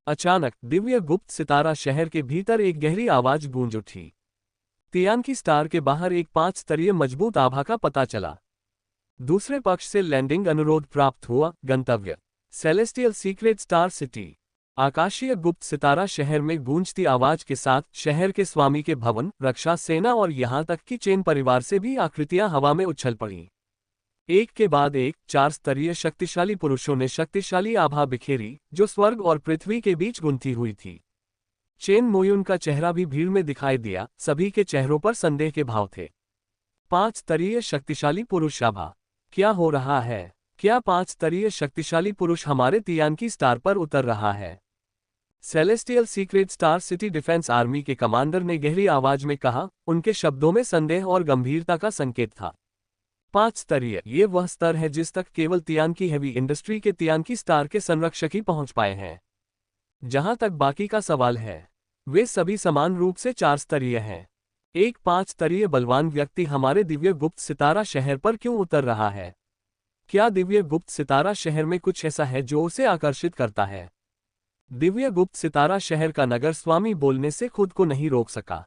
अचानक दिव्य गुप्त सितारा शहर के भीतर एक गहरी आवाज गूंज उठी। तियानकी स्टार के बाहर एक 5 स्तरीय मजबूत आभा का पता चला। दूसरे पक्ष से लैंडिंग अनुरोध प्राप्त हुआ। गंतव्य सेलेस्टियल सीक्रेट स्टार सिटी। आकाशीय गुप्त सितारा शहर में गूंजती आवाज के साथ शहर के स्वामी के भवन, रक्षा सेना और यहां तक कि चेन परिवार से भी आकृतियां हवा में उछल पड़ी। एक के बाद एक 4 स्तरीय शक्तिशाली पुरुषों ने शक्तिशाली आभा बिखेरी, जो स्वर्ग और पृथ्वी के बीच गुंथी हुई थी। चेन मोयुन का चेहरा भी भीड़ में दिखाई दिया। सभी के चेहरों पर संदेह के भाव थे। 5 स्तरीय शक्तिशाली पुरुष आभा। क्या हो रहा है? क्या 5 स्तरीय शक्तिशाली पुरुष हमारे तियानकी स्टार पर उतर रहा है? Celestial secret star city defence army के कमांडर ने गहरी आवाज में कहा। उनके शब्दों में संदेह और गंभीरता का संकेत था। 5 स्तरीय, ये वह स्तर है जिस तक केवल तियानकी हेवी इंडस्ट्री के तियानकी स्टार के संरक्षक ही पहुंच पाए हैं। जहां तक बाकी का सवाल है, वे सभी समान रूप से 4 स्तरीय हैं। एक 5 स्तरीय बलवान व्यक्ति हमारे दिव्य गुप्त सितारा शहर पर क्यों उतर रहा है? क्या दिव्य गुप्त सितारा शहर में कुछ ऐसा है जो उसे आकर्षित करता है? दिव्य गुप्त सितारा शहर का नगर स्वामी बोलने से खुद को नहीं रोक सका।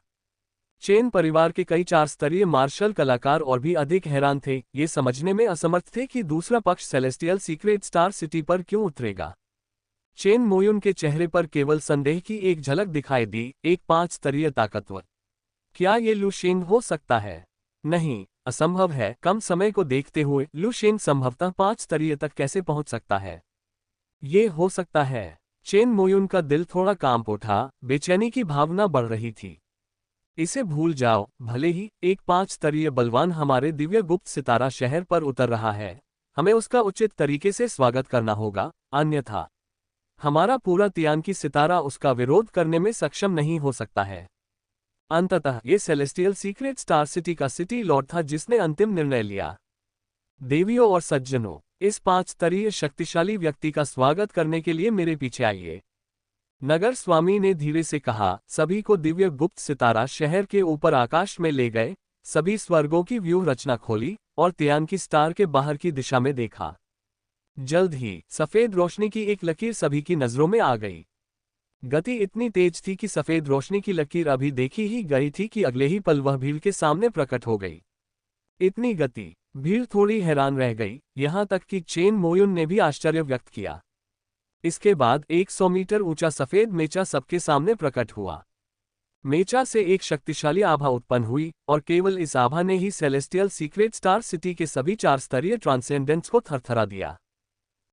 चेन परिवार के कई 4 स्तरीय मार्शल कलाकार और भी अधिक हैरान थे, ये समझने में असमर्थ थे कि दूसरा पक्ष सेलेस्टियल सीक्रेट स्टार सिटी पर क्यों उतरेगा। चेन मोयुन के चेहरे पर केवल संदेह की एक झलक दिखाई दी। एक 5 स्तरीय ताकतवर। क्या ये लू शेंग हो सकता है? नहीं, असंभव है। कम समय को देखते हुए लू शेंग संभवतः 5 स्तरीय तक कैसे पहुंच सकता है? ये हो सकता है। चेन मोयुन का दिल थोड़ा कांप उठा, बेचैनी की भावना बढ़ रही थी। इसे भूल जाओ, भले ही एक 5 स्तरीय बलवान हमारे दिव्य गुप्त सितारा शहर पर उतर रहा है, हमें उसका उचित तरीके से स्वागत करना होगा, अन्यथा हमारा पूरा तियानकी सितारा उसका विरोध करने में सक्षम नहीं हो सकता है। अंततः ये सेलेस्टियल सीक्रेट स्टार सिटी का सिटी लॉर्ड था जिसने अंतिम निर्णय लिया। देवियों और सज्जनों, इस 5 स्तरीय शक्तिशाली व्यक्ति का स्वागत करने के लिए मेरे पीछे आइए। नगर स्वामी ने धीरे से कहा। सभी को दिव्य गुप्त सितारा शहर के ऊपर आकाश में ले गए, सभी स्वर्गों की व्यूह रचना खोली और तियानकी स्टार के बाहर की दिशा में देखा। जल्द ही सफेद रोशनी की एक लकीर सभी की नजरों में आ गई। गति इतनी तेज थी कि सफेद रोशनी की लकीर अभी देखी ही गई थी कि अगले ही पल वह भीड़ के सामने प्रकट हो गई। इतनी गति! भीड़ थोड़ी हैरान रह गई, यहां तक कि चेन मोयुन ने भी आश्चर्य व्यक्त किया। इसके बाद एक 100 मीटर ऊंचा सफेद मेचा सबके सामने प्रकट हुआ। मेचा से एक शक्तिशाली आभा उत्पन्न हुई और केवल इस आभा ने ही सेलेस्टियल सीक्रेट स्टार सिटी के सभी 4 स्तरीय ट्रांसेंडेंट्स को थरथरा दिया।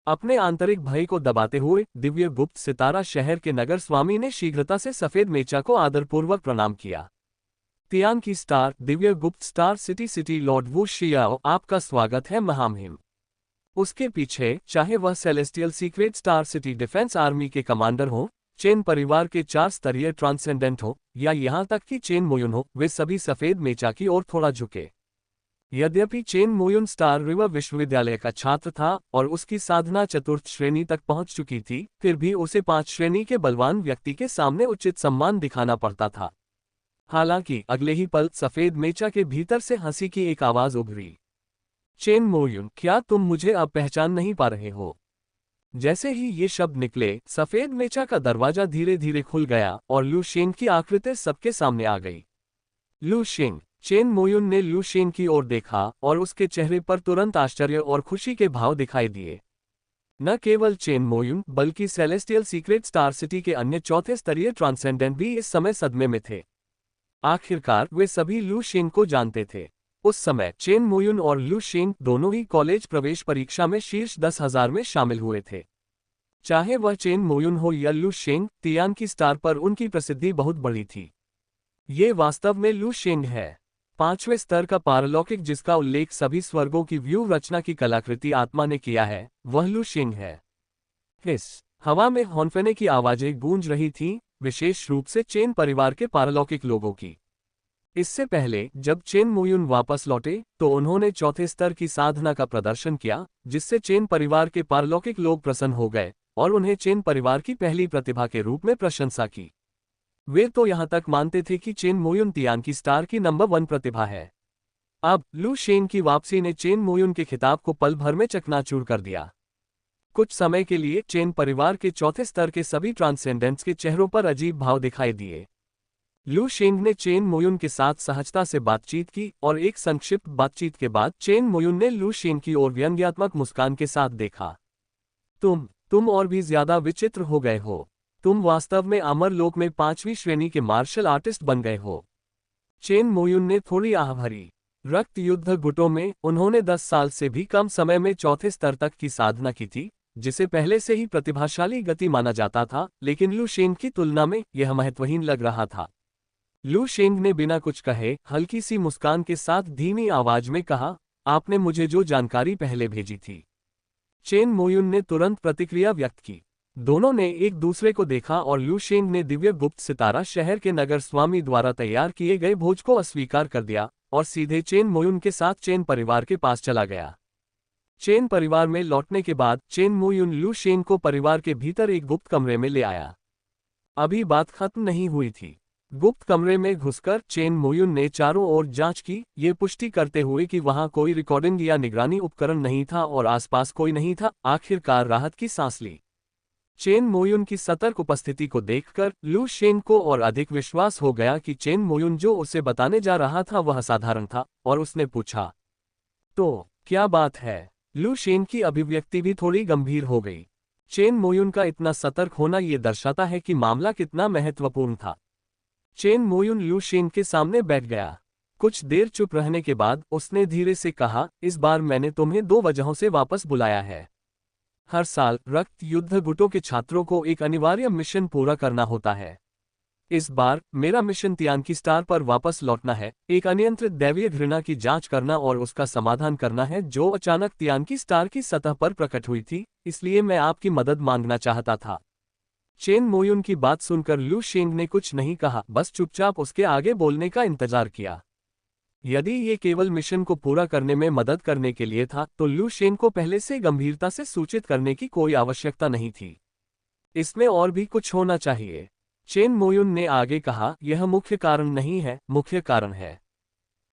अपने आंतरिक भय को दबाते हुए दिव्य गुप्त सितारा शहर के नगर स्वामी ने शीघ्रता से सफेद मेचा को आदरपूर्वक प्रणाम किया। तियान की स्टार दिव्य गुप्त स्टार सिटी लॉर्ड वू शियाओ, आपका स्वागत है महामहिम। उसके पीछे, चाहे वह celestial secret star city defence army के कमांडर हो, चेन परिवार के 4 स्तरीय ट्रांसेंडेंट हो या यहां तक कि चेन मोयुन हो, वे सभी सफेद मेचा की ओर थोड़ा झुके। यद्यपि चेन मोयुन स्टार रिवर विश्वविद्यालय का छात्र था और उसकी साधना चतुर्थ श्रेणी तक पहुंच चुकी थी, फिर भी उसे 5 श्रेणी के बलवान व्यक्ति के सामने उचित सम्मान दिखाना पड़ता था। हालांकि अगले ही पल सफेद मेचा के भीतर से हंसी की एक आवाज उभरी। चेन मोयुन, क्या तुम मुझे अब पहचान नहीं पा रहे हो? जैसे ही ये शब्द निकले, सफेद मेचा का दरवाजा धीरे धीरे खुल गया और लू शेंग की आकृति सबके सामने आ गई। लू शेंग। चेन मोयुन ने लू शेंग की ओर देखा और उसके चेहरे पर तुरंत आश्चर्य और खुशी के भाव दिखाई दिए। न केवल चेन मोयुन बल्कि सेलेस्टियल सीक्रेट स्टार सिटी के अन्य चौथे स्तरीय ट्रांसेंडेंट भी इस समय सदमे में थे। आखिरकार वे सभी लू शेंग को जानते थे। उस समय चेन मोयुन और लू शेंग दोनों ही कॉलेज प्रवेश परीक्षा में शीर्ष 10,000 में शामिल हुए थे। चाहे वह चेन मोयुन हो या लू शेंग, तियान की स्टार पर उनकी प्रसिद्धि बहुत बड़ी थी। ये वास्तव में लू शेंग है, 5वें स्तर का पारलौकिक जिसका उल्लेख सभी स्वर्गों की व्यू रचना की कलाकृति आत्मा ने किया है, वह लू शेंग है। इस हवा में हॉर्नफेने की आवाजें गूंज रही थीं, विशेष रूप से चेन परिवार के पारलौकिक लोगों की। इससे पहले जब चेन मोयुन वापस लौटे तो उन्होंने चौथे स्तर की साधना का प्रदर्शन किया, जिससे चेन परिवार के पारलौकिक लोग प्रसन्न हो गए और उन्हें चेन परिवार की पहली प्रतिभा के रूप में प्रशंसा की। वे तो यहां तक मानते थे कि चेन मोयुन तियान की स्टार की नंबर 1 प्रतिभा है। अब लू शेंग की वापसी ने चेन मोयुन के खिताब को पल भर में चकनाचूर कर दिया। कुछ समय के लिए चेन परिवार के चौथे स्तर के सभी ट्रांसेंडेंट्स के चेहरों पर अजीब भाव दिखाई दिए। लू शेंग ने चेन मोयुन के साथ सहजता से बातचीत की और एक संक्षिप्त बातचीत के बाद चेन मोयुन ने लू शेंग की ओर व्यंग्यात्मक मुस्कान के साथ देखा। तुम और भी ज्यादा विचित्र हो गए हो। तुम वास्तव में अमर लोक में 5वीं श्रेणी के मार्शल आर्टिस्ट बन गए हो। चेन मोयुन ने थोड़ी आह भरी। रक्त युद्ध गुटों में उन्होंने 10 साल से भी कम समय में चौथे स्तर तक की साधना की थी, जिसे पहले से ही प्रतिभाशाली गति माना जाता था, लेकिन लू शेंग की तुलना में यह महत्वहीन लग रहा था। लू शेंग ने बिना कुछ कहे हल्की सी मुस्कान के साथ धीमी आवाज में कहा, आपने मुझे जो जानकारी पहले भेजी थी। चेन मोयुन ने तुरंत प्रतिक्रिया व्यक्त की। दोनों ने एक दूसरे को देखा और लू शेंग ने दिव्य गुप्त सितारा शहर के नगर स्वामी द्वारा तैयार किए गए भोज को अस्वीकार कर दिया और सीधे चेन मोयुन के साथ चेन परिवार के पास चला गया। चेन परिवार में लौटने के बाद चेन मोयुन लू शेंग को परिवार के भीतर एक गुप्त कमरे में ले आया। अभी बात खत्म नहीं हुई थी। गुप्त कमरे में घुसकर चेन मोयुन ने चारों ओर जांच की, ये पुष्टि करते हुए कि वहां कोई रिकॉर्डिंग या निगरानी उपकरण नहीं था और आसपास कोई नहीं था। आखिरकार राहत की सांस ली। चेन मोयुन की सतर्क उपस्थिति को देखकर लू शेंग को और अधिक विश्वास हो गया कि चेन मोयुन जो उसे बताने जा रहा था वह असाधारण था, और उसने पूछा, तो क्या बात है? लू शेंग की अभिव्यक्ति भी थोड़ी गंभीर हो गई। चेन मोयुन का इतना सतर्क होना ये दर्शाता है कि मामला कितना महत्वपूर्ण था। चेन मोयुन लू शेंग के सामने बैठ गया। कुछ देर चुप रहने के बाद उसने धीरे से कहा, इस बार मैंने तुम्हें 2 वजहों से वापस बुलाया है। हर साल रक्त युद्ध गुटों के छात्रों को एक अनिवार्य मिशन पूरा करना होता है। इस बार मेरा मिशन तियान की स्टार पर वापस लौटना है, एक अनियंत्रित दैवीय घृणा की जांच करना और उसका समाधान करना है जो अचानक तियान की स्टार की सतह पर प्रकट हुई थी, इसलिए मैं आपकी मदद मांगना चाहता था। चेन मोयुन की बात सुनकर लू शेंग ने कुछ नहीं कहा, बस चुपचाप उसके आगे बोलने का इंतजार किया। यदि ये केवल मिशन को पूरा करने में मदद करने के लिए था तो लू शेंग को पहले से गंभीरता से सूचित करने की कोई आवश्यकता नहीं थी। इसमें और भी कुछ होना चाहिए। चेन मोयुन ने आगे कहा, यह मुख्य कारण नहीं है, मुख्य कारण है।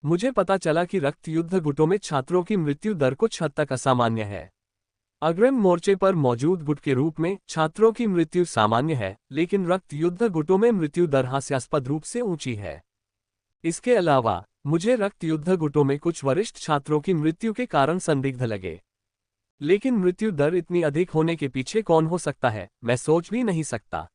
मुझे पता चला कि रक्त युद्ध गुटों में छात्रों की मृत्यु दर कुछ हद तक असामान्य है। अग्रिम मोर्चे पर मौजूद गुट के रूप में छात्रों की मृत्यु सामान्य है, लेकिन रक्त युद्ध गुटों में मृत्यु दर हास्यास्पद रूप से ऊंची है। इसके अलावा मुझे रक्त युद्ध गुटों में कुछ वरिष्ठ छात्रों की मृत्यु के कारण संदिग्ध लगे। लेकिन मृत्यु दर इतनी अधिक होने के पीछे कौन हो सकता है, मैं सोच भी नहीं सकता।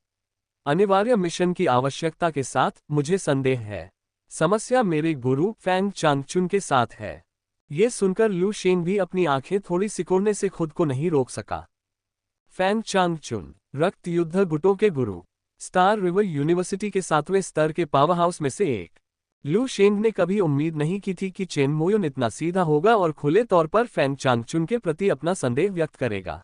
अनिवार्य मिशन की आवश्यकता के साथ मुझे संदेह है। समस्या मेरे गुरु फैंग चांगचुन के साथ है। ये सुनकर लू शेंग भी अपनी आंखें थोड़ी सिकोड़ने से खुद को नहीं रोक सका। फैंग चांगचुन, रक्त युद्ध गुटों के गुरु, स्टार रिवर यूनिवर्सिटी के 7वें स्तर के पावर हाउस में से एक। लू शेंग ने कभी उम्मीद नहीं की थी कि चेन मोयुन इतना सीधा होगा और खुले तौर पर फैंग चांगचुन के प्रति अपना संदेह व्यक्त करेगा।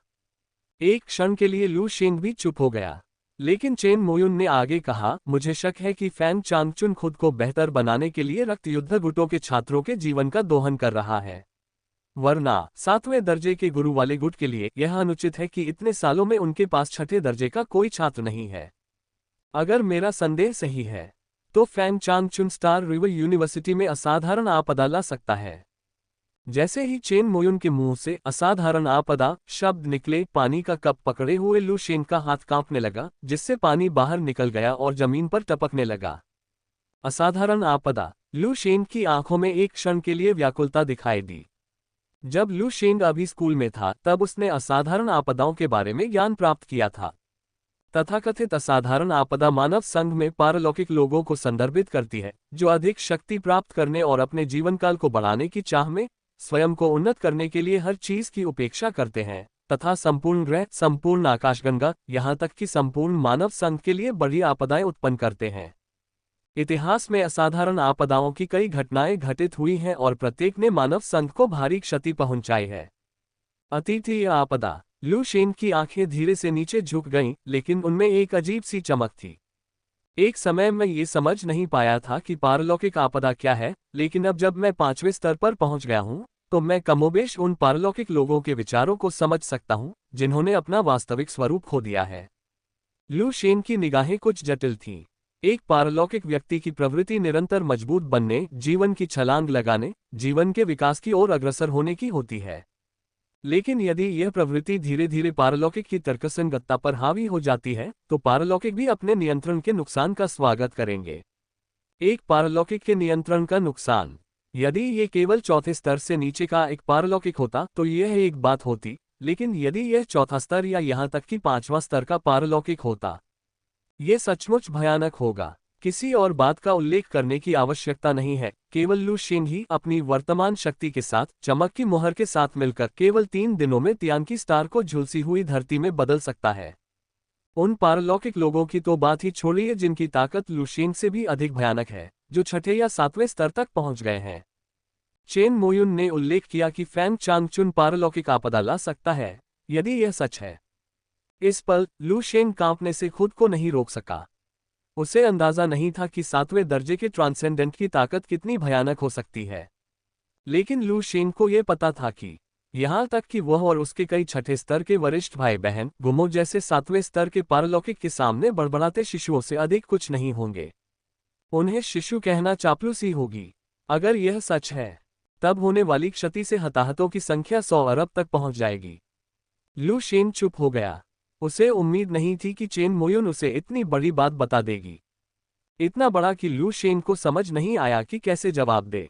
एक क्षण के लिए लू शेंग भी चुप हो गया, लेकिन चेन मोयुन ने आगे कहा, मुझे शक है कि फैंग चांगचुन खुद को बेहतर बनाने के लिए रक्त युद्ध गुटों के छात्रों के जीवन का दोहन कर रहा है। वरना 7वें दर्जे के गुरु वाले गुट के लिए यह अनुचित है कि इतने सालों में उनके पास 6ठे दर्जे का कोई छात्र नहीं है। अगर मेरा संदेह सही है तो Fang Changchun star river university में असाधारण आपदा ला सकता है। जैसे ही चेन मोयुन के मुंह से असाधारण आपदा शब्द निकले, पानी का कप पकड़े हुए लू शेंग का हाथ कांपने लगा, जिससे पानी बाहर निकल गया और जमीन पर टपकने लगा। असाधारण आपदा। लू शेंग की आंखों में एक क्षण के लिए व्याकुलता दिखाई दी। जब लू शेंग अभी स्कूल में था तब उसने असाधारण आपदाओं के बारे में ज्ञान प्राप्त किया था। तथाकथित असाधारण आपदा मानव संघ में पारलौकिक लोगों को संदर्भित करती है, जो अधिक शक्ति प्राप्त करने और अपने जीवनकाल को बढ़ाने की चाह में स्वयं को उन्नत करने के लिए हर चीज की उपेक्षा करते हैं, तथा संपूर्ण ग्रह, संपूर्ण आकाशगंगा, यहाँ तक कि संपूर्ण मानव संघ के लिए बड़ी आपदाएं उत्पन्न करते हैं। इतिहास में असाधारण आपदाओं की कई घटनाएं घटित हुई हैं और प्रत्येक ने मानव संघ को भारी क्षति पहुंचाई है। अतीतीय आपदा। लू शेंग की आंखें धीरे से नीचे झुक गईं, लेकिन उनमें एक अजीब सी चमक थी। एक समय मैं ये समझ नहीं पाया था कि पारलौकिक आपदा क्या है, लेकिन अब जब मैं 5वें स्तर पर पहुंच गया हूं, तो मैं कमोबेश उन पारलौकिक लोगों के विचारों को समझ सकता हूं, जिन्होंने अपना वास्तविक स्वरूप खो दिया है। लू शेंग की निगाहें कुछ जटिल थीं। एक पारलौकिक व्यक्ति की प्रवृत्ति निरंतर मजबूत बनने, जीवन की छलांग लगाने, जीवन के विकास की ओर अग्रसर होने की होती है। लेकिन यदि यह प्रवृत्ति धीरे धीरे पारलौकिक की तर्कसंगतता पर हावी हो जाती है, तो पारलौकिक भी अपने नियंत्रण के नुकसान का स्वागत करेंगे। एक पारलौकिक के नियंत्रण का नुकसान। यदि ये केवल चौथे स्तर से नीचे का एक पारलौकिक होता तो यह एक बात होती, लेकिन यदि यह चौथा स्तर या यहाँ तक कि 5वां स्तर का पारलौकिक होता, यह सचमुच भयानक होगा। किसी और बात का उल्लेख करने की आवश्यकता नहीं है, केवल लू शेंग ही अपनी वर्तमान शक्ति के साथ, चमक की मुहर के साथ मिलकर केवल 3 दिनों में तियानकी स्टार को झुलसी हुई धरती में बदल सकता है। उन पारलौकिक लोगों की तो बात ही छोड़िए जिनकी ताकत लू शेंग से भी अधिक भयानक है, जो 6ठे या 7वें स्तर तक पहुंच गए हैं। चेन मोयुन ने उल्लेख किया कि फैंग चांगचुन पारलौकिक आपदा ला सकता है। यदि यह सच है, इस पल लू शेंग कांपने से खुद को नहीं रोक सका। उसे अंदाजा नहीं था कि 7वें दर्जे के ट्रांसेंडेंट की ताकत कितनी भयानक हो सकती है। लेकिन लू शेंग को यह पता था कि यहाँ तक कि वह और उसके कई 6ठे स्तर के वरिष्ठ भाई बहन गुमो जैसे 7वें स्तर के पारलौकिक के सामने बड़बड़ाते शिशुओं से अधिक कुछ नहीं होंगे। उन्हें शिशु कहना चापलूसी होगी। अगर यह सच है, तब होने वाली क्षति से हताहतों की संख्या 100 अरब तक पहुंच जाएगी। लू शेंग चुप हो गया। उसे उम्मीद नहीं थी कि चेन मोयुन उसे इतनी बड़ी बात बता देगी। इतना बड़ा कि लू शेंग को समझ नहीं आया कि कैसे जवाब दे।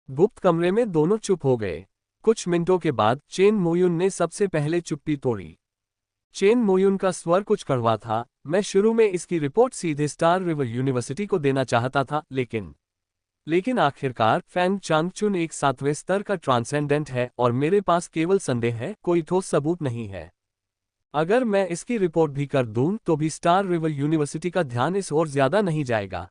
गुप्त कमरे में दोनों चुप हो गए। कुछ मिनटों के बाद चेन मोयुन ने सबसे पहले चुप्पी तोड़ी। चेन मोयुन का स्वर कुछ कड़वा था। मैं शुरू में इसकी रिपोर्ट सीधे स्टार रिवर यूनिवर्सिटी को देना चाहता था, लेकिन आखिरकार फैंग चांगचुन एक 7वें स्तर का ट्रांसेंडेंट है और मेरे पास केवल संदेह है, कोई ठोस सबूत नहीं है। अगर मैं इसकी रिपोर्ट भी कर दूं तो भी स्टार रिवर यूनिवर्सिटी का ध्यान इस ओर ज्यादा नहीं जाएगा।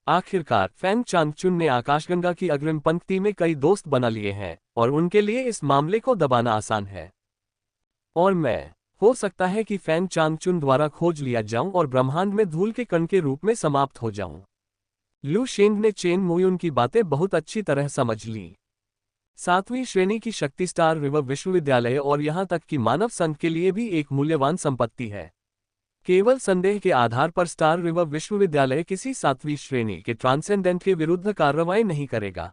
आखिरकार फैंग चांगचुन ने आकाशगंगा की अग्रिम पंक्ति में कई दोस्त बना लिए हैं और उनके लिए इस मामले को दबाना आसान है। और मैं, हो सकता है कि फैंग चांगचुन द्वारा खोज लिया जाऊं और ब्रह्मांड में धूल के कण के रूप में समाप्त हो जाऊं। लू शेंग ने चेन मोयुन की बातें बहुत अच्छी तरह समझ ली। 7वीं श्रेणी की शक्ति स्टार रिवर विश्वविद्यालय और यहाँ तक कि मानव संघ के लिए भी एक मूल्यवान संपत्ति है। केवल संदेह के आधार पर स्टार रिवर विश्वविद्यालय किसी 7वीं श्रेणी के ट्रांसेंडेंट के विरुद्ध कार्रवाई नहीं करेगा।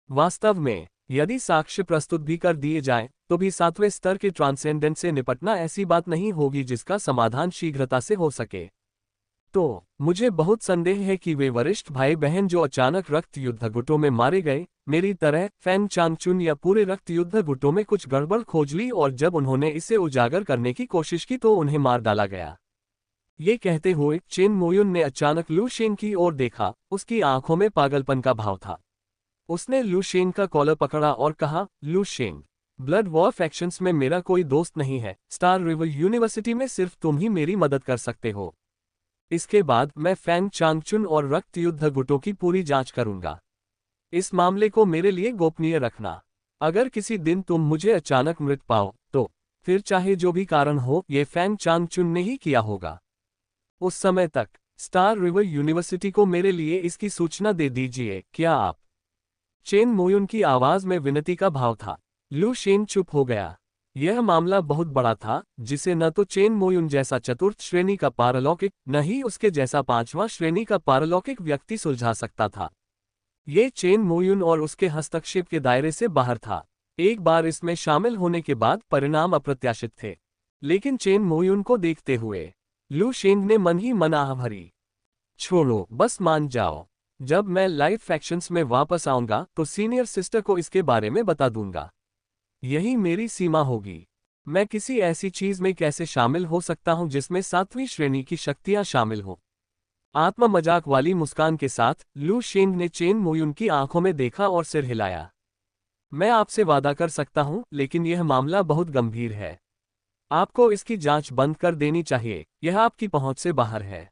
वास्तव में, यदि साक्ष्य प्रस्तुत भी कर दिए जाएं, तो भी 7वें स्तर के ट्रांसेंडेंट से निपटना ऐसी बात नहीं होगी जिसका समाधान शीघ्रता से हो सके। तो मुझे बहुत संदेह है कि वे वरिष्ठ भाई बहन जो अचानक रक्त युद्ध गुटों में मारे गए, मेरी तरह फैंग चांगचुन या पूरे रक्त युद्ध गुटों में कुछ गड़बड़ खोज ली और जब उन्होंने इसे उजागर करने की कोशिश की तो उन्हें मार डाला गया। ये कहते हुए चेन मोयुन ने अचानक लू शेंग की ओर देखा, उसकी आंखों में पागलपन का भाव था। उसने लू शेंग का कॉलर पकड़ा और कहा, लू शेंग, ब्लड वॉर फैक्शंस में मेरा कोई दोस्त नहीं है, स्टार रिवर यूनिवर्सिटी में सिर्फ तुम ही मेरी मदद कर सकते हो। इसके बाद मैं फैंग चांगचुन और रक्त युद्ध गुटों की पूरी जांच करूंगा। इस मामले को मेरे लिए गोपनीय रखना। अगर किसी दिन तुम मुझे अचानक मृत पाओ तो फिर चाहे जो भी कारण हो, ये फैंग चांगचुन ने ही किया होगा। उस समय तक स्टार रिवर यूनिवर्सिटी को मेरे लिए इसकी सूचना दे दीजिए, क्या आप? चेन मोयुन की आवाज में विनती का भाव था। लू शेन चुप हो गया। यह मामला बहुत बड़ा था, जिसे न तो चेन मोयुन जैसा चतुर्थ श्रेणी का पारलौकिक, न ही उसके जैसा पांचवां श्रेणी का पारलौकिक व्यक्ति सुलझा सकता था। ये चेन मोयुन और उसके हस्तक्षेप के दायरे से बाहर था। एक बार इसमें शामिल होने के बाद परिणाम अप्रत्याशित थे। लेकिन चेन मोयुन को देखते हुए लू शेंग ने मन ही मन आह भरी। छोड़ो, बस मान जाओ। जब मैं लाइव फैक्शंस में वापस आऊंगा तो सीनियर सिस्टर को इसके बारे में बता दूंगा। यही मेरी सीमा होगी। मैं किसी ऐसी चीज में कैसे शामिल हो सकता हूं जिसमें 7वीं श्रेणी की शक्तियां शामिल हो? आत्म मजाक वाली मुस्कान के साथ लू शेंग ने चेन मोयुन की आंखों में देखा और सिर हिलाया। मैं आपसे वादा कर सकता हूं, लेकिन यह मामला बहुत गंभीर है। आपको इसकी जांच बंद कर देनी चाहिए, यह आपकी पहुंच से बाहर है।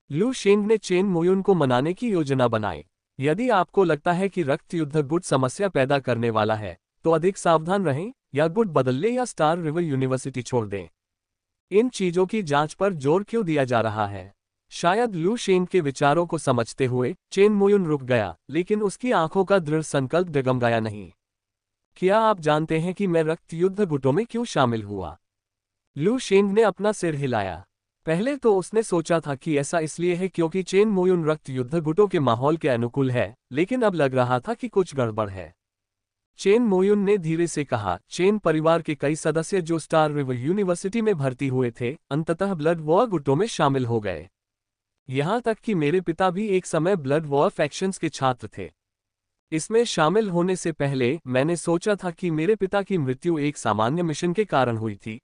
लू शेंग ने चेन मोयुन को मनाने की योजना बनाई। यदि आपको लगता है कि रक्त युद्ध गुट समस्या पैदा करने वाला है, तो अधिक सावधान रहें, या गुट बदल ले या स्टार रिवर यूनिवर्सिटी छोड़ दें। इन चीजों की जांच पर जोर क्यों दिया जा रहा है? शायद लू शेंग के विचारों को समझते हुए चेन मोयुन रुक गया, लेकिन उसकी आंखों का दृढ़ संकल्प डगमगाया नहीं। क्या आप जानते हैं कि मैं रक्त युद्ध गुटों में क्यों शामिल हुआ? लू शेंग ने अपना सिर हिलाया। पहले तो उसने सोचा था कि ऐसा इसलिए है क्योंकि चेन मोयुन रक्त युद्ध गुटों के माहौल के अनुकूल है, लेकिन अब लग रहा था कि कुछ गड़बड़ है। चेन मोयुन ने धीरे से कहा, चेन परिवार के कई सदस्य जो स्टार रिवर यूनिवर्सिटी में भर्ती हुए थे, अंततः ब्लड वॉर गुटों में शामिल हो गए। यहां तक कि मेरे पिता भी एक समय ब्लड वॉर फैक्शंस के छात्र थे। इसमें शामिल होने से पहले मैंने सोचा था कि मेरे पिता की मृत्यु एक सामान्य मिशन के कारण हुई थी,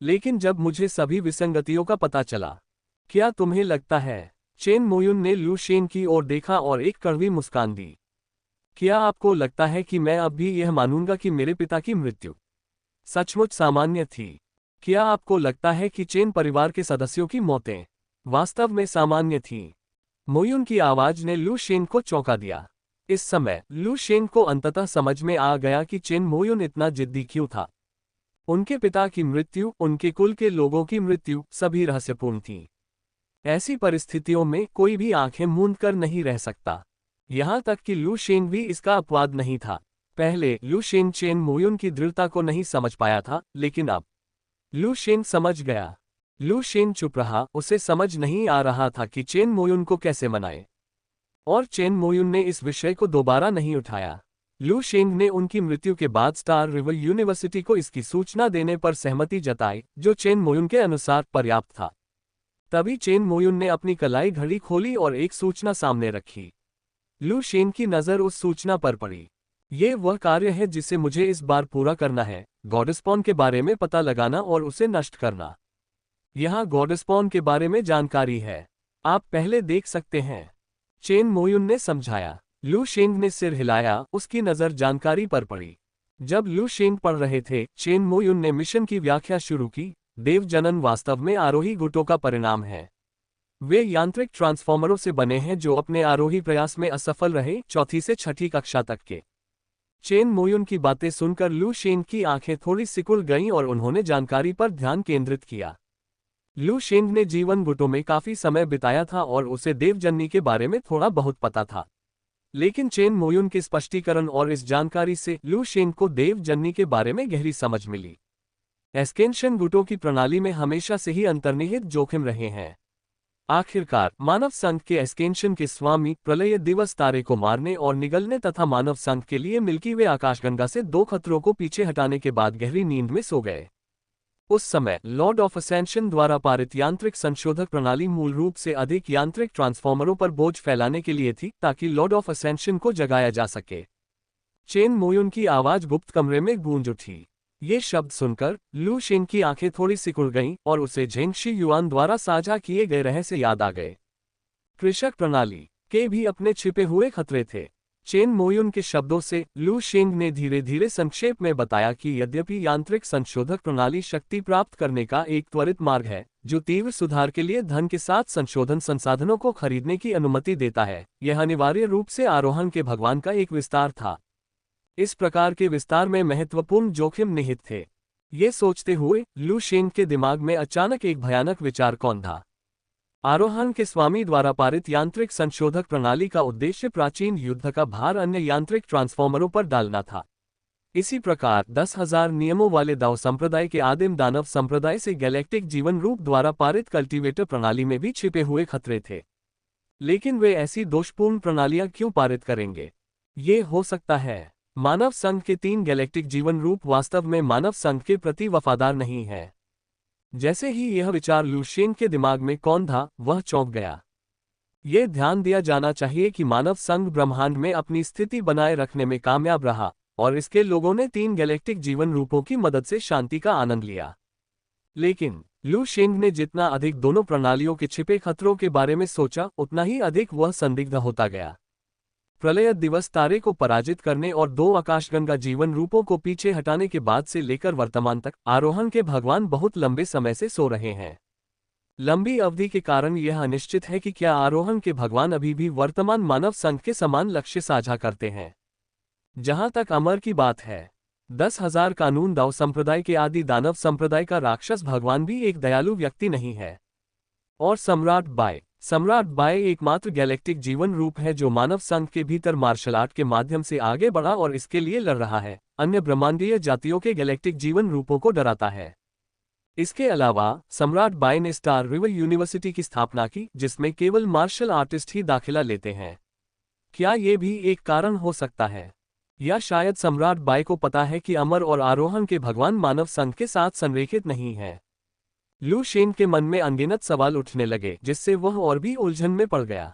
लेकिन जब मुझे सभी विसंगतियों का पता चला। क्या तुम्हें लगता है? चेन मोयुन ने लू शेंग की ओर देखा और एक कड़वी मुस्कान दी। क्या आपको लगता है कि मैं अब भी यह मानूंगा कि मेरे पिता की मृत्यु सचमुच सामान्य थी? क्या आपको लगता है कि चेन परिवार के सदस्यों की मौतें वास्तव में सामान्य थीं? मोयुन की आवाज ने लू शेंग को चौंका दिया। इस समय लू शेंग को अंततः समझ में आ गया कि चेन मोयुन इतना जिद्दी क्यों था। उनके पिता की मृत्यु, उनके कुल के लोगों की मृत्यु, सभी रहस्यपूर्ण थीं। ऐसी परिस्थितियों में कोई भी आंखें मूंद कर नहीं रह सकता। यहां तक कि लू शेंग भी इसका अपवाद नहीं था। पहले लू शेंग चेन मोयुन की दृढ़ता को नहीं समझ पाया था, लेकिन अब लू शेंग समझ गया। लू शेंग चुप रहा, उसे समझ नहीं आ रहा था कि चेन मोयुन को कैसे मनाए। और चेन मोयुन ने इस विषय को दोबारा नहीं उठाया। लू शेंग ने उनकी मृत्यु के बाद स्टार रिवर यूनिवर्सिटी को इसकी सूचना देने पर सहमति जताई, जो चेन मोयुन के अनुसार पर्याप्त था। तभी चेन मोयुन ने अपनी कलाई घड़ी खोली और एक सूचना सामने रखी। लू शेंग की नजर उस सूचना पर पड़ी। ये वह कार्य है जिसे मुझे इस बार पूरा करना है, गॉडस्पॉन के बारे में पता लगाना और उसे नष्ट करना। यहाँ गॉडस्पॉन के बारे में जानकारी है, आप पहले देख सकते हैं। चेन मोयुन ने समझाया। लू शेंग ने सिर हिलाया, उसकी नजर जानकारी पर पड़ी। जब लू शेंग पढ़ रहे थे, चेन मोयुन ने मिशन की व्याख्या शुरू की। देव जनन वास्तव में आरोही गुटों का परिणाम है। वे यांत्रिक ट्रांसफॉर्मरों से बने हैं जो अपने आरोही प्रयास में असफल रहे, 4ठी से 6ठी कक्षा तक के। चेन मोयुन की बातें सुनकर लू शेंग की आंखें थोड़ी सिकुड़ गईं और उन्होंने जानकारी पर ध्यान केंद्रित किया। लू शेंग ने जीवन गुटों में काफी समय बिताया था और उसे देवजन्नी के बारे में थोड़ा बहुत पता था। लेकिन चेन मोयुन के स्पष्टीकरण और इस जानकारी से लू शेंग को देवजन्नी के बारे में गहरी समझ मिली। एस्केंशन गुटों की प्रणाली में हमेशा से ही अंतर्निहित जोखिम रहे हैं। आखिरकार मानव संघ के एस्केंशन के स्वामी प्रलय दिवस तारे को मारने और निगलने तथा मानव संघ के लिए मिल्की वे आकाशगंगा से 2 खतरों को पीछे हटाने के बाद गहरी नींद में सो गए। उस समय लॉर्ड ऑफ असेंशन द्वारा पारित यांत्रिक संशोधक प्रणाली मूल रूप से अधिक यांत्रिक ट्रांसफॉर्मरों पर बोझ फैलाने के लिए थी, ताकि लॉर्ड ऑफ असेंशन को जगाया जा सके। चेन मोयुन की आवाज गुप्त कमरे में गूंज उठी। ये शब्द सुनकर लू शेंग की आंखें थोड़ी सिकुड़ गईं और उसे झेंग शी युआन द्वारा साझा किए गए रहस्य याद आ गए। कृषक प्रणाली के भी अपने छिपे हुए खतरे थे। चेन मोयुन के शब्दों से लू शेंग ने धीरे धीरे संक्षेप में बताया कि यद्यपि यांत्रिक संशोधक प्रणाली शक्ति प्राप्त करने का एक त्वरित मार्ग है जो तीव्र सुधार के लिए धन के साथ संशोधन संसाधनों को खरीदने की अनुमति देता है, यह अनिवार्य रूप से आरोहण के भगवान का एक विस्तार था। इस प्रकार के विस्तार में महत्वपूर्ण जोखिम निहित थे। ये सोचते हुए लू शेंग के दिमाग में अचानक एक भयानक विचार कौंधा। आरोहण के स्वामी द्वारा पारित यांत्रिक संशोधक प्रणाली का उद्देश्य प्राचीन युद्ध का भार अन्य यांत्रिक ट्रांसफॉर्मरों पर डालना था। इसी प्रकार 10,000 नियमों वाले दाव संप्रदाय के आदिम दानव संप्रदाय से गैलेक्टिक जीवन रूप द्वारा पारित कल्टीवेटर प्रणाली में भी छिपे हुए खतरे थे। लेकिन वे ऐसी दोषपूर्ण प्रणालियां क्यों पारित करेंगे? ये हो सकता है मानव संघ के 3 गैलेक्टिक जीवन रूप वास्तव में मानव संघ के प्रति वफादार नहीं है। जैसे ही यह विचार लू शेंग के दिमाग में कौंधा, वह चौंक गया। ये ध्यान दिया जाना चाहिए कि मानव संघ ब्रह्मांड में अपनी स्थिति बनाए रखने में कामयाब रहा और इसके लोगों ने 3 गैलेक्टिक जीवन रूपों की मदद से शांति का आनंद लिया। लेकिन लू शेंग ने जितना अधिक दोनों प्रणालियों के छिपे खतरों के बारे में सोचा, उतना ही अधिक वह संदिग्ध होता गया। प्रलय दिवस तारे को पराजित करने और 2 आकाशगंगा जीवन रूपों को पीछे हटाने के बाद से लेकर वर्तमान तक आरोहण के भगवान बहुत लंबे समय से सो रहे हैं। लंबी अवधि के कारण यह अनिश्चित है कि क्या आरोहण के भगवान अभी भी वर्तमान मानव संघ के समान लक्ष्य साझा करते हैं। जहां तक अमर की बात है, 10,000 कानून दाव संप्रदाय के आदि दानव संप्रदाय का राक्षस भगवान भी एक दयालु व्यक्ति नहीं है। और सम्राट बाय एकमात्र गैलेक्टिक जीवन रूप है जो मानव संघ के भीतर मार्शल आर्ट के माध्यम से आगे बढ़ा और इसके लिए लड़ रहा है, अन्य ब्रह्मांडीय जातियों के गैलेक्टिक जीवन रूपों को डराता है। इसके अलावा सम्राट बाय ने स्टार रिवर यूनिवर्सिटी की स्थापना की, जिसमें केवल मार्शल आर्टिस्ट ही दाखिला लेते हैं। क्या ये भी एक कारण हो सकता है? या शायद सम्राट बाय को पता है कि अमर और आरोहण के भगवान मानव संघ के साथ संरेखित नहीं है। लू शेंग के मन में अनगिनत सवाल उठने लगे, जिससे वह और भी उलझन में पड़ गया।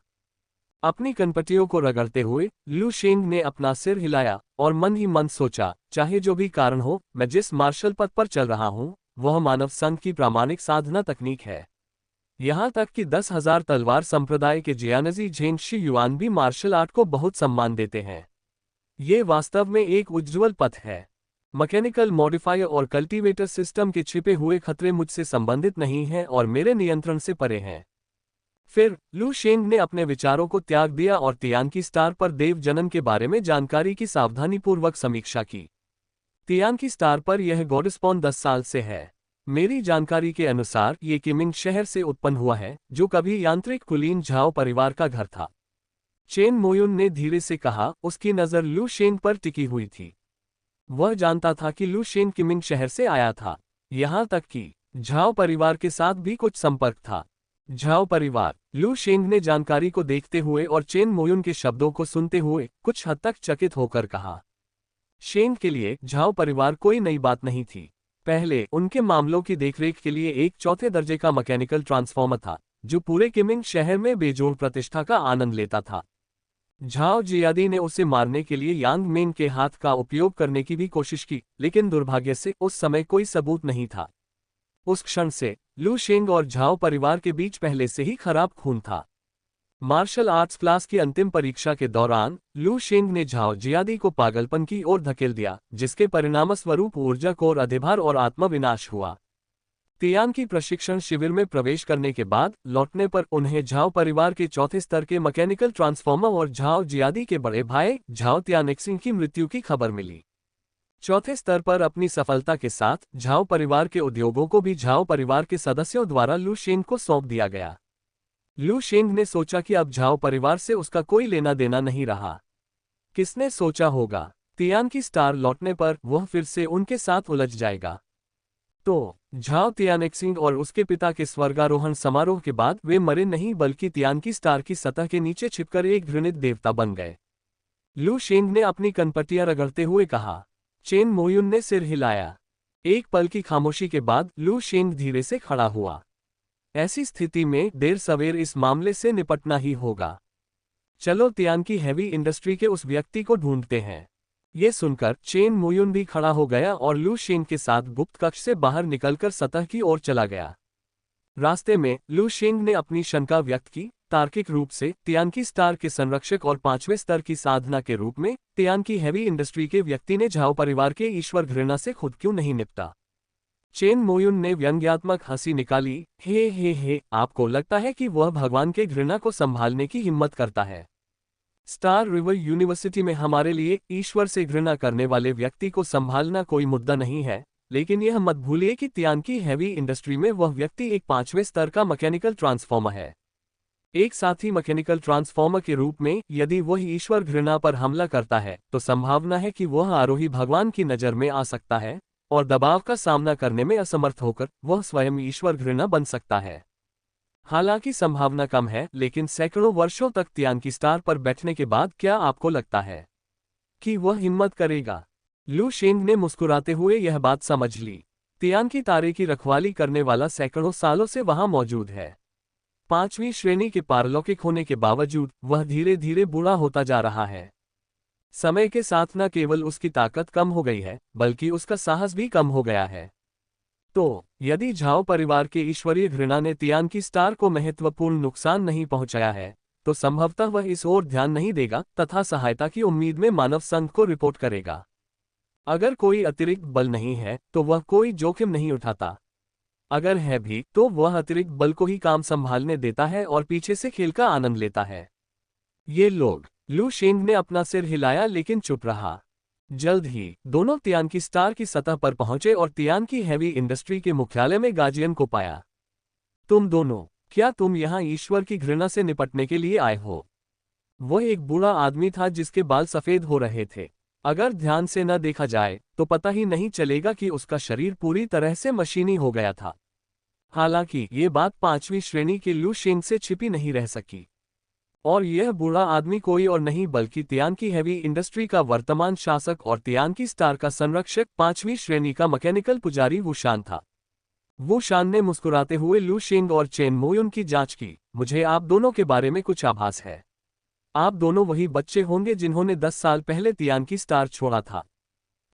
अपनी कनपटियों को रगड़ते हुए लू शेंग ने अपना सिर हिलाया और मन ही मन सोचा, चाहे जो भी कारण हो, मैं जिस मार्शल पथ पर चल रहा हूं वह मानव संघ की प्रामाणिक साधना तकनीक है। यहां तक कि 10,000 तलवार संप्रदाय के जियानजी झेंग शी युआन भी मार्शल आर्ट को बहुत सम्मान देते हैं। ये वास्तव में एक उज्ज्वल पथ है। मैकेनिकल मॉडिफायर और कल्टीवेटर सिस्टम के छिपे हुए खतरे मुझसे संबंधित नहीं हैं और मेरे नियंत्रण से परे हैं। फिर लू शेंग ने अपने विचारों को त्याग दिया और तियानकी स्टार पर देव जनन के बारे में जानकारी की सावधानीपूर्वक समीक्षा की। तियानकी स्टार पर यह गॉडस्पॉन 10 साल से है। मेरी जानकारी के अनुसार ये किमिंग शहर से उत्पन्न हुआ है, जो कभी यांत्रिक कुलीन झाओ परिवार का घर था। चेन मोयुन ने धीरे से कहा, उसकी नज़र लू शेंग पर टिकी हुई थी। वह जानता था कि लू शेंग किमिंग शहर से आया था। यहां तक कि झाओ परिवार के साथ भी कुछ संपर्क था। झाओ परिवार, लू शेंग ने जानकारी को देखते हुए और चेन मोयुन के शब्दों को सुनते हुए कुछ हद तक चकित होकर कहा। शेंग के लिए झाओ परिवार कोई नई बात नहीं थी। पहले उनके मामलों की देखरेख के लिए एक 4थे दर्जे का मैकेनिकल ट्रांसफॉर्मर था, जो पूरे किमिंग शहर में बेजोड़ प्रतिष्ठा का आनंद लेता था। झाओ जियादी ने उसे मारने के लिए यांग मेंग के हाथ का उपयोग करने की भी कोशिश की, लेकिन दुर्भाग्य से उस समय कोई सबूत नहीं था। उस क्षण से लू शेंग और झाओ परिवार के बीच पहले से ही खराब खून था। मार्शल आर्ट्स क्लास की अंतिम परीक्षा के दौरान लू शेंग ने झाओ जियादी को पागलपन की ओर धकेल दिया, जिसके परिणामस्वरूप ऊर्जा कोर अधिभार और आत्मविनाश हुआ। तियान की प्रशिक्षण शिविर में प्रवेश करने के बाद लौटने पर उन्हें झाओ परिवार के 4थे स्तर के मैकेनिकल ट्रांसफॉर्मर और झाओ जियादी के बड़े भाई झाओ तियानेक्सिंग की मृत्यु की खबर मिली। 4थे स्तर पर अपनी सफलता के साथ झाओ परिवार के उद्योगों को भी झाओ परिवार के सदस्यों द्वारा लू शेंग को सौंप दिया गया। लू शेंग ने सोचा कि अब झाओ परिवार से उसका कोई लेना देना नहीं रहा। किसने सोचा होगा तियान की स्टार लौटने पर वह फिर से उनके साथ उलझ जाएगा। तो झाओ तियानेक्सिंग और उसके पिता के स्वर्गारोहण समारोह के बाद वे मरे नहीं, बल्कि तियानकी स्टार की सतह के नीचे छिपकर एक घृणित देवता बन गए। लू शेंग ने अपनी कनपटियां रगड़ते हुए कहा। चेन मोयुन ने सिर हिलाया। एक पल की खामोशी के बाद लू शेंग धीरे से खड़ा हुआ। ऐसी स्थिति में देर सवेर इस मामले से निपटना ही होगा। चलो तियान की हैवी इंडस्ट्री के उस व्यक्ति को ढूंढते हैं। ये सुनकर चेन मोयुन भी खड़ा हो गया और लू शेंग के साथ गुप्त कक्ष से बाहर निकलकर सतह की ओर चला गया। रास्ते में लू शेंग ने अपनी शंका व्यक्त की, तार्किक रूप से तियानकी स्टार के संरक्षक और 5वें स्तर की साधना के रूप में तियानकी हैवी इंडस्ट्री के व्यक्ति ने झाओ परिवार के ईश्वर घृणा से खुद क्यों नहीं निपटा। चेन मोयुन ने व्यंग्यात्मक हंसी निकाली, हे, आपको लगता है कि वह भगवान के घृणा को संभालने की हिम्मत करता है। स्टार रिवर यूनिवर्सिटी में हमारे लिए ईश्वर से घृणा करने वाले व्यक्ति को संभालना कोई मुद्दा नहीं है, लेकिन यह मत भूलिए कि तियानकी हैवी इंडस्ट्री में वह व्यक्ति एक 5वें स्तर का मैकेनिकल ट्रांसफॉर्मर है। एक साथी मैकेनिकल ट्रांसफॉर्मर के रूप में यदि वह ईश्वर घृणा पर हमला करता है तो संभावना है कि वह आरोही भगवान की नज़र में आ सकता है और दबाव का सामना करने में असमर्थ होकर वह स्वयं ईश्वर घृणा बन सकता है। हालांकि संभावना कम है, लेकिन सैकड़ों वर्षों तक तियानकी स्टार पर बैठने के बाद क्या आपको लगता है कि वह हिम्मत करेगा? लू शेंग ने मुस्कुराते हुए यह बात समझ ली। तियानकी तारे की रखवाली करने वाला सैकड़ों सालों से वहां मौजूद है। 5वीं श्रेणी के पारलौकिक होने के बावजूद वह धीरे धीरे बूढ़ा होता जा रहा है। समय के साथ न केवल उसकी ताकत कम हो गई है, बल्कि उसका साहस भी कम हो गया है। तो यदि झाओ परिवार के ईश्वरीय घृणा ने तियानकी स्टार को महत्वपूर्ण नुकसान नहीं पहुंचाया है, तो संभवतः वह इस ओर ध्यान नहीं देगा तथा सहायता की उम्मीद में मानव संघ को रिपोर्ट करेगा। अगर कोई अतिरिक्त बल नहीं है तो वह कोई जोखिम नहीं उठाता। अगर है भी तो वह अतिरिक्त बल को ही काम संभालने देता है और पीछे से खेल का आनंद लेता है। ये लोग। लू शेंग ने अपना सिर हिलाया लेकिन चुप रहा। जल्द ही दोनों तियानकी स्टार की सतह पर पहुंचे और तियानकी हैवी इंडस्ट्री के मुख्यालय में गाजियन को पाया। तुम दोनों, क्या तुम यहां ईश्वर की घृणा से निपटने के लिए आए हो? वह एक बूढ़ा आदमी था जिसके बाल सफेद हो रहे थे। अगर ध्यान से न देखा जाए तो पता ही नहीं चलेगा कि उसका शरीर पूरी तरह से मशीनी हो गया था। हालांकि ये बात 5वीं श्रेणी के लू शेंग से छिपी नहीं रह सकी। और यह बूढ़ा आदमी कोई और नहीं बल्कि तियानकी हैवी इंडस्ट्री का वर्तमान शासक और तियानकी स्टार का संरक्षक 5वीं श्रेणी का मैकेनिकल पुजारी वुशान था। वुशान ने मुस्कुराते हुए लू शेंग और चेन मोयुन की जांच की। मुझे आप दोनों के बारे में कुछ आभास है। आप दोनों वही बच्चे होंगे जिन्होंने 10 साल पहले तियानकी स्टार छोड़ा था।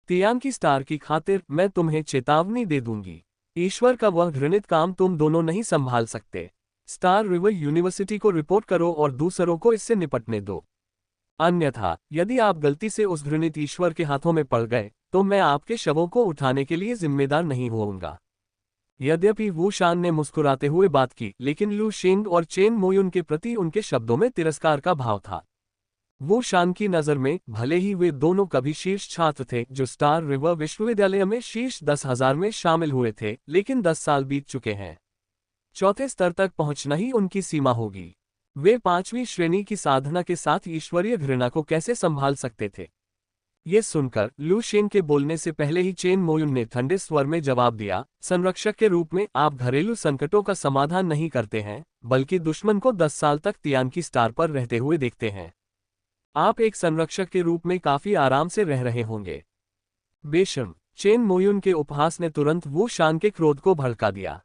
तियानकी स्टार की खातिर मैं तुम्हें चेतावनी दे दूंगी। ईश्वर का वह घृणित काम तुम दोनों नहीं संभाल सकते। स्टार रिवर यूनिवर्सिटी को रिपोर्ट करो और दूसरों को इससे निपटने दो। अन्यथा यदि आप गलती से उस घृणित ईश्वर के हाथों में पड़ गए तो मैं आपके शवों को उठाने के लिए जिम्मेदार नहीं होऊंगा। यद्यपि वुशान ने मुस्कुराते हुए बात की, लेकिन लू शेंग और चेन मोयुन के प्रति उनके शब्दों में तिरस्कार का भाव था। वुशान की नज़र में भले ही वे दोनों कभी शीर्ष छात्र थे जो स्टार रिवर विश्वविद्यालय में शीर्ष 10,000 में शामिल हुए थे, लेकिन 10 साल बीत चुके हैं। चौथे स्तर तक पहुंचना ही उनकी सीमा होगी। वे 5वीं श्रेणी की साधना के साथ ईश्वरीय घृणा को कैसे संभाल सकते थे? ये सुनकर लू शेंग के बोलने से पहले ही चेन मोयुन ने ठंडे स्वर में जवाब दिया, संरक्षक के रूप में आप घरेलू संकटों का समाधान नहीं करते हैं, बल्कि दुश्मन को 10 साल तक तियानकी स्टार पर रहते हुए देखते हैं। आप एक संरक्षक के रूप में काफी आराम से रह रहे होंगे। बेशर्म। चेन मोयुन के उपहास ने तुरंत वुशान के क्रोध को भड़का दिया।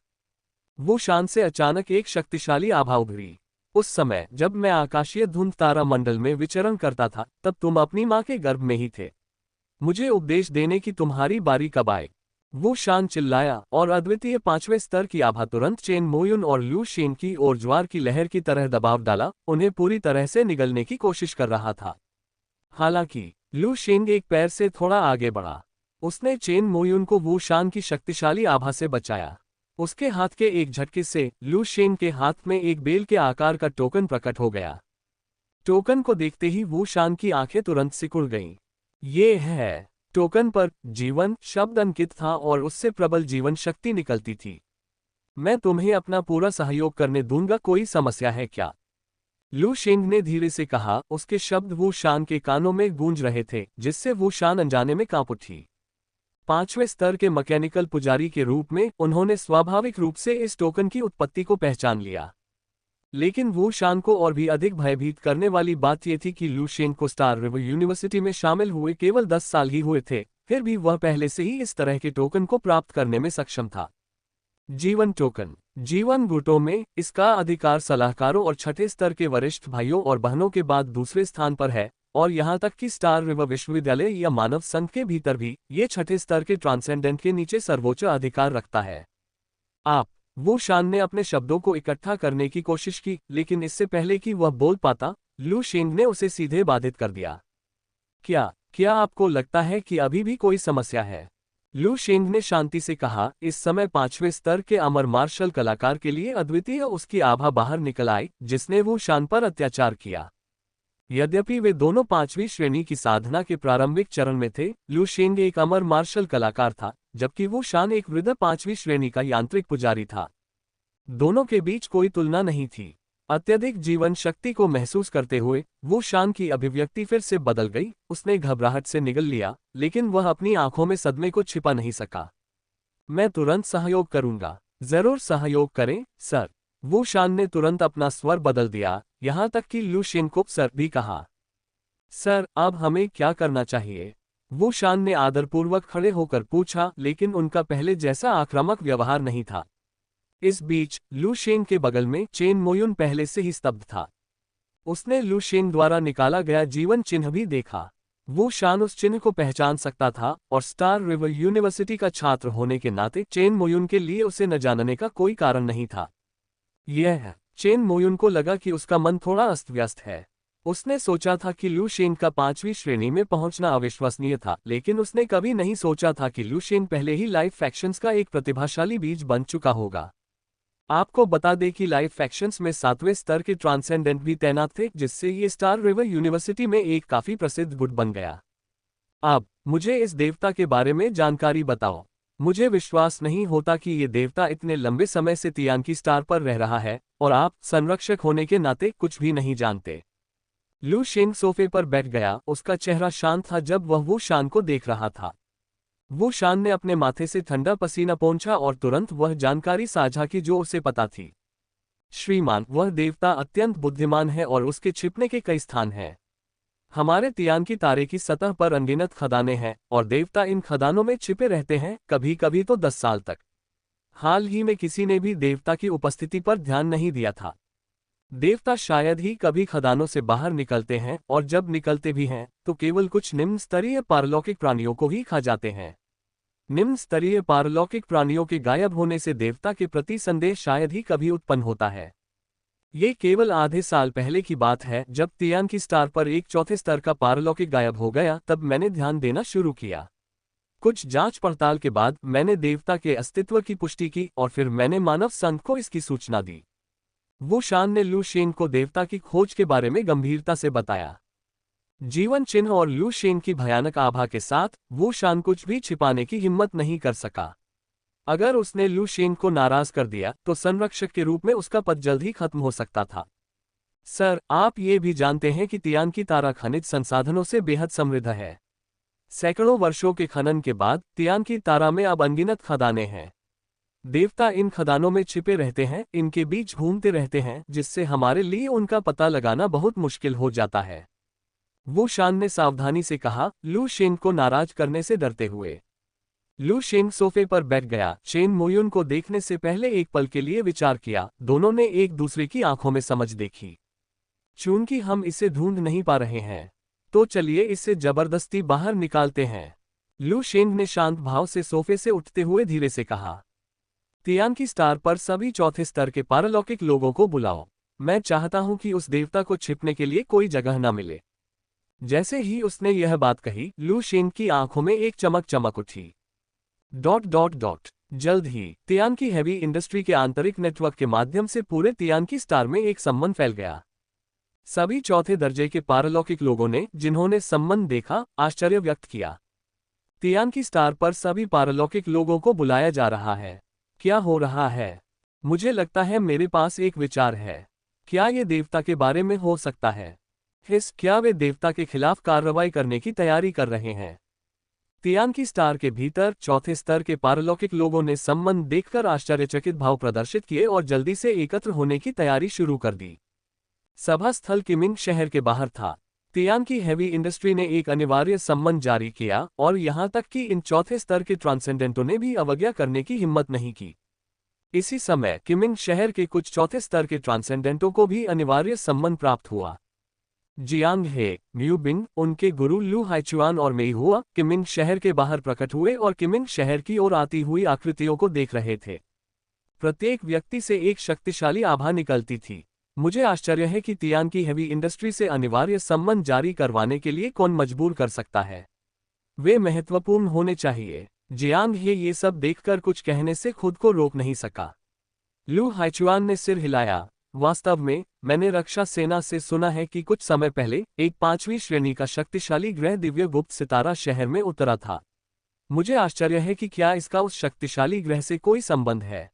वुशान से अचानक एक शक्तिशाली आभा उभरी। उस समय जब मैं आकाशीय धुंध तारा मंडल में विचरण करता था तब तुम अपनी मां के गर्भ में ही थे। मुझे उपदेश देने की तुम्हारी बारी कब आए? वुशान चिल्लाया और अद्वितीय 5वें स्तर की आभा तुरंत चेन मोयुन और लू शेंग की ओर ज्वार की लहर की तरह दबाव डाला, उन्हें पूरी तरह से निगलने की कोशिश कर रहा था। हालांकि लू शेंग एक पैर से थोड़ा आगे बढ़ा। उसने चेन मोयुन को वुशान की शक्तिशाली आभा से बचाया। उसके हाथ के एक झटके से लू शेंग के हाथ में एक बेल के आकार का टोकन प्रकट हो गया। टोकन को देखते ही वुशान की आंखें तुरंत सिकुड़ गईं। ये है। टोकन पर जीवन शब्द अंकित था और उससे प्रबल जीवन शक्ति निकलती थी। मैं तुम्हें अपना पूरा सहयोग करने दूंगा, कोई समस्या है क्या? लू शेंग ने धीरे से कहा। उसके शब्द वुशान के कानों में गूंज रहे थे, जिससे वुशान अनजाने में कांप उठी। 5वें स्तर के मैकेनिकल पुजारी के रूप में उन्होंने स्वाभाविक रूप से इस टोकन की उत्पत्ति को पहचान लिया। लेकिन वुशान को और भी अधिक भयभीत करने वाली बात यह थी कि लू शेंग को स्टार रिवर यूनिवर्सिटी में शामिल हुए केवल 10 साल ही हुए थे, फिर भी वह पहले से ही इस तरह के टोकन को प्राप्त करने में सक्षम था। जीवन टोकन। जीवन गुटों में इसका अधिकार सलाहकारों और छठे स्तर के वरिष्ठ भाइयों और बहनों के बाद दूसरे स्थान पर है, और यहाँ तक कि स्टार रिवर विश्वविद्यालय या मानव संघ के भीतर भी ये छठे स्तर के ट्रांसेंडेंट के नीचे सर्वोच्च अधिकार रखता है। आप वो शान ने अपने शब्दों को इकट्ठा करने की कोशिश की, लेकिन इससे पहले कि वह बोल पाता, लू शेंग ने उसे सीधे बाधित कर दिया। क्या आपको लगता है कि अभी भी कोई समस्या है? लू शेंग ने शांति से कहा। इस समय पांचवें स्तर के अमर मार्शल कलाकार के लिए अद्वितीय उसकी आभा बाहर निकल आई जिसने वो शान पर अत्याचार किया। यद्यपि वे दोनों पांचवी श्रेणी की साधना के प्रारंभिक चरण में थे, लू शेंग एक अमर मार्शल कलाकार था, जबकि वो शान एक वृद्ध पांचवी श्रेणी का यांत्रिक पुजारी था। दोनों के बीच कोई तुलना नहीं थी। अत्यधिक जीवन शक्ति को महसूस करते हुए वो शान की अभिव्यक्ति फिर से बदल गई। उसने घबराहट से निगल लिया, लेकिन वह अपनी आंखों में सदमे को छिपा नहीं सका। मैं तुरंत सहयोग करूंगा। जरूर सहयोग करें, सर। वो शान ने तुरंत अपना स्वर बदल दिया, यहां तक कि लू शेंग को सर भी कहा। सर, अब हमें क्या करना चाहिए? वो शान ने आदरपूर्वक खड़े होकर पूछा, लेकिन उनका पहले जैसा आक्रामक व्यवहार नहीं था। इस बीच लू शेंग के बगल में चेन मोयुन पहले से ही स्तब्ध था। उसने लू शेंग द्वारा निकाला गया जीवन चिन्ह भी देखा। वो शान उस चिन्ह को पहचान सकता था, और स्टार रिवर यूनिवर्सिटी का छात्र होने के नाते चेन मोयुन के लिए उसे न जानने का कोई कारण नहीं था। चेन मोयुन को लगा कि उसका मन थोड़ा अस्त व्यस्त है। उसने सोचा था कि लू शेंग का पांचवी श्रेणी में पहुंचना अविश्वसनीय था, लेकिन उसने कभी नहीं सोचा था कि लू शेंग पहले ही लाइव फैक्शंस का एक प्रतिभाशाली बीज बन चुका होगा। आपको बता दें कि लाइव फैक्शंस में सातवें स्तर के ट्रांसेंडेंट भी तैनात थे, जिससे ये स्टार रिवर यूनिवर्सिटी में एक काफी प्रसिद्ध गुट बन गया। अब मुझे इस देवता के बारे में जानकारी बताओ। मुझे विश्वास नहीं होता कि ये देवता इतने लंबे समय से तियानकी स्टार पर रह रहा है, और आप संरक्षक होने के नाते कुछ भी नहीं जानते। लू शेंग सोफे पर बैठ गया। उसका चेहरा शांत था जब वह वो शान को देख रहा था। वो शान ने अपने माथे से ठंडा पसीना पोंछा और तुरंत वह जानकारी साझा की जो उसे पता थी। श्रीमान, वह देवता अत्यंत बुद्धिमान है और उसके छिपने के कई स्थान हैं। हमारे तियानकी तारे की सतह पर अनगिनत खदानें हैं, और देवता इन खदानों में छिपे रहते हैं, कभी कभी तो 10 साल तक। हाल ही में किसी ने भी देवता की उपस्थिति पर ध्यान नहीं दिया था। देवता शायद ही कभी खदानों से बाहर निकलते हैं, और जब निकलते भी हैं तो केवल कुछ निम्न स्तरीय पारलौकिक प्राणियों को ही खा जाते हैं। निम्न स्तरीय पारलौकिक प्राणियों के गायब होने से देवता के प्रति संदेह शायद ही कभी उत्पन्न होता है। ये केवल आधे साल पहले की बात है, जब तियानकी स्टार पर एक चौथे स्तर का पारलौकिक गायब हो गया, तब मैंने ध्यान देना शुरू किया। कुछ जांच पड़ताल के बाद मैंने देवता के अस्तित्व की पुष्टि की, और फिर मैंने मानव संघ को इसकी सूचना दी। वो शान ने लू शेंग को देवता की खोज के बारे में गंभीरता से बताया। जीवन चिन्ह और लू शेंग की भयानक आभा के साथ वो शान कुछ भी छिपाने की हिम्मत नहीं कर सका। अगर उसने लू शेंग को नाराज कर दिया तो संरक्षक के रूप में उसका पद जल्द ही खत्म हो सकता था। सर, आप ये भी जानते हैं कि तियानकी तारा खनिज संसाधनों से बेहद समृद्ध है। सैकड़ों वर्षों के खनन के बाद तियानकी तारा में अब अनगिनत खदानें हैं। देवता इन खदानों में छिपे रहते हैं, इनके बीच घूमते रहते हैं, जिससे हमारे लिए उनका पता लगाना बहुत मुश्किल हो जाता है। वो शान ने सावधानी से कहा, लू शेंग को नाराज करने से डरते हुए। लू शेंग सोफे पर बैठ गया। चेन मोयुन को देखने से पहले एक पल के लिए विचार किया। दोनों ने एक दूसरे की आंखों में समझ देखी। चूंकि हम इसे ढूंढ नहीं पा रहे हैं, तो चलिए इसे जबरदस्ती बाहर निकालते हैं। लू शेंग ने शांत भाव से सोफे से उठते हुए धीरे से कहा। तियानकी स्टार पर सभी चौथे स्तर के पारलौकिक लोगों को बुलाओ। मैं चाहता हूं कि उस देवता को छिपने के लिए कोई जगह न मिले। जैसे ही उसने यह बात कही, लू शेंग की आंखों में एक चमक उठी। ... जल्द ही तियानकी हैवी इंडस्ट्री के आंतरिक नेटवर्क के माध्यम से पूरे तियानकी स्टार में एक सम्मन फैल गया। सभी चौथे दर्जे के पारलौकिक लोगों ने, जिन्होंने सम्मन देखा, आश्चर्य व्यक्त किया। तियानकी स्टार पर सभी पारलौकिक लोगों को बुलाया जा रहा है। क्या हो रहा है? मुझे लगता है मेरे पास एक विचार है। क्या ये देवता के बारे में हो सकता है? क्या वे देवता के खिलाफ कार्रवाई करने की तैयारी कर रहे हैं? तियानकी स्टार के भीतर चौथे स्तर के पारलौकिक लोगों ने सम्मन देखकर आश्चर्यचकित भाव प्रदर्शित किए और जल्दी से एकत्र होने की तैयारी शुरू कर दी। सभा स्थल किमिंग शहर के बाहर था। तियानकी हैवी इंडस्ट्री ने एक अनिवार्य सम्मन जारी किया, और यहां तक कि इन चौथे स्तर के ट्रांसेंडेंटों ने भी अवज्ञा करने की हिम्मत नहीं की। इसी समय किमिंग शहर के कुछ चौथे स्तर के ट्रांसेंडेंटों को भी अनिवार्य सम्मन प्राप्त हुआ। जियांग हे, म्यू बिंग, उनके गुरु लू हाइचुआन और मेई हुआ किमिंग शहर के बाहर प्रकट हुए और किमिंग शहर की ओर आती हुई आकृतियों को देख रहे थे। प्रत्येक व्यक्ति से एक शक्तिशाली आभा निकलती थी। मुझे आश्चर्य है कि तियान की हेवी इंडस्ट्री से अनिवार्य संबंध जारी करवाने के लिए कौन मजबूर कर सकता है। वे महत्वपूर्ण होने चाहिए। जियांग हे ये सब देखकर कुछ कहने से खुद को रोक नहीं सका। लू हाइचुआन ने सिर हिलाया। वास्तव में, मैंने रक्षा सेना से सुना है कि कुछ समय पहले एक 5वीं श्रेणी का शक्तिशाली ग्रह दिव्य गुप्त सितारा शहर में उतरा था। मुझे आश्चर्य है कि क्या इसका उस शक्तिशाली ग्रह से कोई संबंध है।